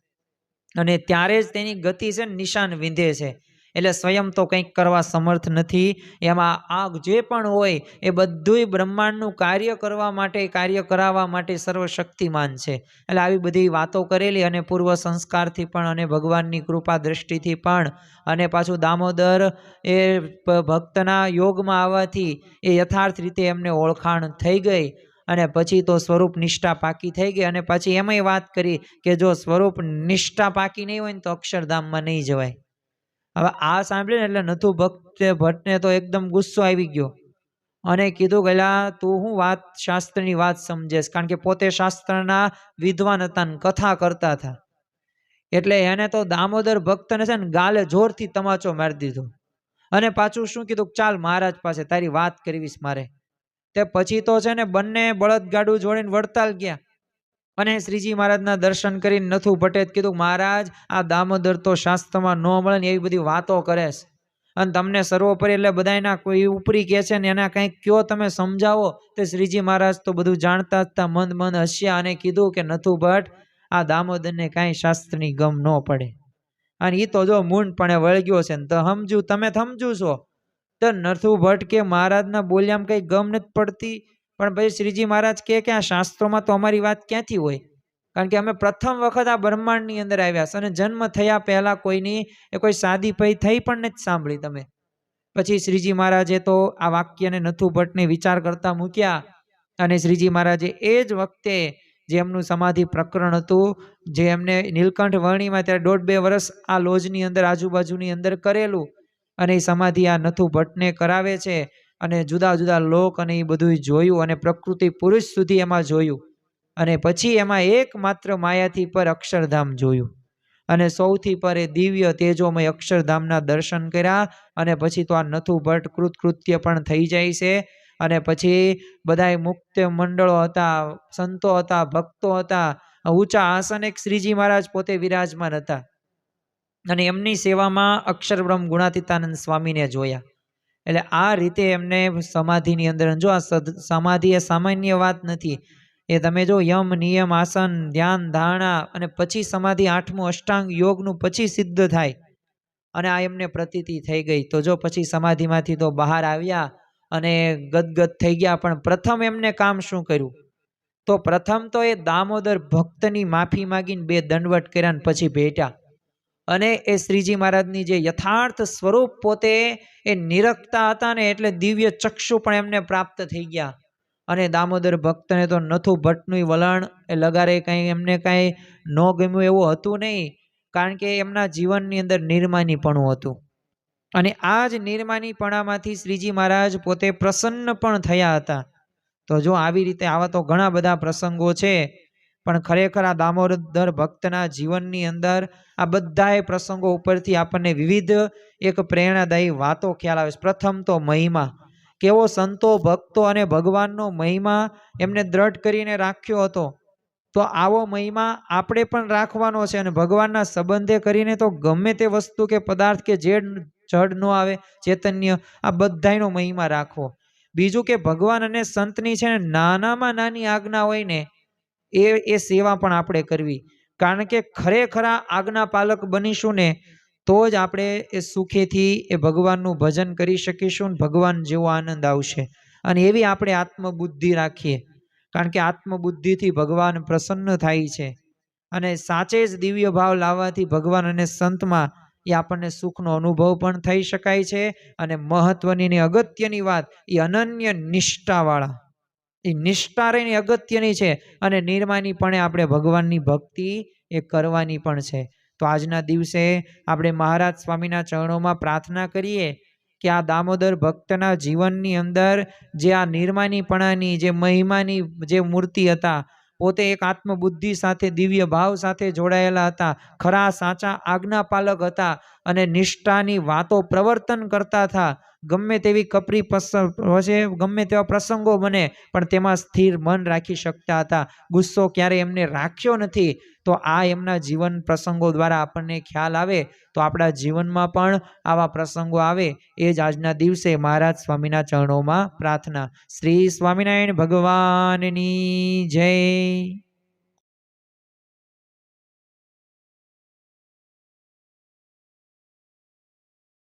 અને ત્યારે જ તેની ગતિ છે ને નિશાન વિંધે છે. એટલે સ્વયં તો કંઈક કરવા સમર્થ નથી. એમાં આ જે પણ હોય એ બધુંય બ્રહ્માંડનું કાર્ય કરવા માટે કાર્ય કરાવવા માટે સર્વશક્તિમાન છે. એટલે આવી બધી વાતો કરેલી અને પૂર્વ સંસ્કારથી પણ અને ભગવાનની કૃપા દ્રષ્ટિથી પણ અને પાછું દામોદર એ ભક્તના યોગમાં આવવાથી એ યથાર્થ રીતે એમને ઓળખાણ થઈ ગઈ અને પછી તો સ્વરૂપ નિષ્ઠા પાકી થઈ ગઈ. અને પછી એમાંય વાત કરી કે જો સ્વરૂપ નિષ્ઠા પાકી નહીં હોય ને તો અક્ષરધામમાં નહીં જવાય. હવે આ સાંભળીને એટલે નથુ ભટ્ટને તો એકદમ ગુસ્સો આવી ગયો અને કીધું કે તું હું વાત શાસ્ત્રની વાત સમજેશ, કારણ કે પોતે શાસ્ત્રના વિદ્વાન હતા ને કથા કરતા હતા. એટલે એને તો દામોદર ભક્તને છે ને ગાલે જોરથી તમાચો મારી દીધો અને પાછું શું કીધું ચાલ મહારાજ પાસે તારી વાત કરવીશ મારે. તે પછી તો છે ને બંને બળદગાડું જોડીને વડતાલ ગયા અને શ્રીજી મહારાજના દર્શન કરીને નથુ ભટ્ટે કીધું મહારાજ આ દામોદર તો શાસ્ત્રમાં ન મળે ને એવી બધી વાતો કરે છે અને તમને સર્વોપરી એટલે બધાના કોઈ ઉપરી કહે છે ને એના કંઈક કયો તમે સમજાવો. તો શ્રીજી મહારાજ તો બધું જાણતા હતા, મંદ હસ્યા અને કીધું કે નથુ ભટ્ટ આ દામોદરને કાંઈ શાસ્ત્રની ગમ ન પડે અને એ તો જો મૂંડપણે વળગ્યો છે ને તો તમે સમજુ છો. તો નથુ ભટ્ટ કે મહારાજના બોલ્યામાં કંઈ ગમ નથી પડતી પણ ભાઈ શ્રીજી મહારાજ કે આ શાસ્ત્રોમાં તો અમારી વાત ક્યાંથી હોય, કારણ કે અમે પ્રથમ વખત આ બ્રહ્માંડની અંદર આવ્યા છે અને જન્મ થયા પહેલા કોઈની એ કોઈ સાદી પૈ થઈ પણ નથી સાંભળી તમે. પછી શ્રીજી મહારાજે તો આ વાક્યને નથુ ભટ્ટને વિચાર કરતા મૂક્યા અને શ્રીજી મહારાજે એ જ વખતે જે એમનું સમાધિ પ્રકરણ હતું જે એમને નીલકંઠ વર્ણીમાં ત્યારે 1.5-2 વર્ષ આ લોજની અંદર આજુબાજુની અંદર કરેલું અને એ સમાધિ આ નથુ ભટ્ટને કરાવે છે અને જુદા જુદા લોક અને એ બધું જોયું અને પ્રકૃતિ પુરુષ સુધી એમાં જોયું અને પછી એમાં એકમાત્ર માયાથી પર અક્ષરધામ જોયું અને સૌથી પર એ દિવ્ય તેજોમય અક્ષરધામના દર્શન કર્યા અને પછી તો આ નથુ ભટ્ટ કૃતકૃત્ય પણ થઈ જાય છે અને પછી બધાય મુક્ત મંડળો હતા, સંતો હતા, ભક્તો હતા, ઊંચા આસન એક શ્રીજી મહારાજ પોતે વિરાજમાન હતા અને એમની સેવામાં અક્ષરબ્રહ્મ ગુણાતીતાનંદ સ્વામીને જોયા. એટલે આ રીતે એમને સમાધિની અંદર, જો આ સમાધિ એ સામાન્ય વાત નથી. એ તમે જો યમ નિયમ આસન ધ્યાન ધારણા અને પછી સમાધિ 8મું અષ્ટાંગ યોગનું પછી સિદ્ધ થાય. અને આ એમને પ્રતીતિ થઈ ગઈ. તો જો પછી સમાધિમાંથી તો બહાર આવ્યા અને ગદગદ થઈ ગયા, પણ પ્રથમ એમને કામ શું કર્યું? તો પ્રથમ તો એ દામોદર ભક્તની માફી માગીને 2 દંડવટ કર્યા ને પછી ભેટ્યા. અને એ શ્રીજી મહારાજની જે યથાર્થ સ્વરૂપ પોતે એ નિરખતા હતા ને, એટલે દિવ્ય ચક્ષુ પણ એમને પ્રાપ્ત થઈ ગયા. અને દામોદર ભક્તને તો નથુ ભટ્ટનું વલણ એ લગારે કંઈ એમને કાંઈ ન ગમ્યું એવું હતું નહીં, કારણ કે એમના જીવનની અંદર નિર્માનીપણું હતું. અને આ જ નિર્માનીપણામાંથી શ્રીજી મહારાજ પોતે પ્રસન્ન પણ થયા હતા. તો જો આવી રીતે આવા તો ઘણા બધા પ્રસંગો છે, પણ ખરેખર આ દામોદર ભક્તના જીવનની અંદર આ બધાય પ્રસંગો ઉપરથી આપણને વિવિધ એક પ્રેરણાદાયી વાતો ખ્યાલ આવે છે. પ્રથમ તો મહિમા, કેવો સંતો ભક્તો અને ભગવાનનો મહિમા એમને દ્રઢ કરીને રાખ્યો હતો. તો આવો મહિમા આપણે પણ રાખવાનો છે, અને ભગવાનના સંબંધે કરીને તો ગમે તે વસ્તુ કે પદાર્થ કે જે જડ ન આવે ચૈતન્ય, આ બધાયનો મહિમા રાખવો. બીજું કે ભગવાન અને સંતની છે ને નાનામાં નાની આજ્ઞા હોય ને એ સેવા પણ આપણે કરવી. કારણ કે ખરેખર આજ્ઞા પાલક બનીશું ને તો જ આપણે એ સુખેથી એ ભગવાનનું ભજન કરી શકીશું, ભગવાન જેવો આનંદ આવશે. અને એવી આપણે આત્મબુદ્ધિ રાખીએ, કારણ કે આત્મબુદ્ધિથી ભગવાન પ્રસન્ન થાય છે. અને સાચે જ દિવ્ય ભાવ લાવવાથી ભગવાન અને સંતમાં એ આપણને સુખનો અનુભવ પણ થઈ શકાય છે. અને મહત્વની ને અગત્યની વાત, એ અનન્ય નિષ્ઠાવાળા, એ નિષ્ઠા રહીને અગત્યની છે. અને નિર્માનીપણે આપણે ભગવાનની ભક્તિ એ કરવાની પણ છે. તો આજના દિવસે આપણે મહારાજ સ્વામીના ચરણોમાં પ્રાર્થના કરીએ કે આ દામોદર ભક્તના જીવનની અંદર જે આ નિર્માનીપણાની જે મહિમાની જે મૂર્તિ હતા, પોતે એક આત્મબુદ્ધિ સાથે દિવ્ય ભાવ સાથે જોડાયેલા હતા, ખરા સાચા આજ્ઞાપાલક હતા, અને નિષ્ઠાની વાતો પ્રવર્તન કરતા હતા. ગમે તેવી કપરી હશે, ગમે તેવા પ્રસંગો બને, પણ તેમાં સ્થિર મન રાખી શકતા હતા. ગુસ્સો ક્યારે એમને રાખ્યો નથી. તો આ એમના જીવન પ્રસંગો દ્વારા આપણને ખ્યાલ આવે, તો આપણા જીવનમાં પણ આવા પ્રસંગો આવે. એ જ આજના દિવસે મહારાજ સ્વામીના ચરણોમાં પ્રાર્થના. શ્રી સ્વામિનારાયણ ભગવાનની જય.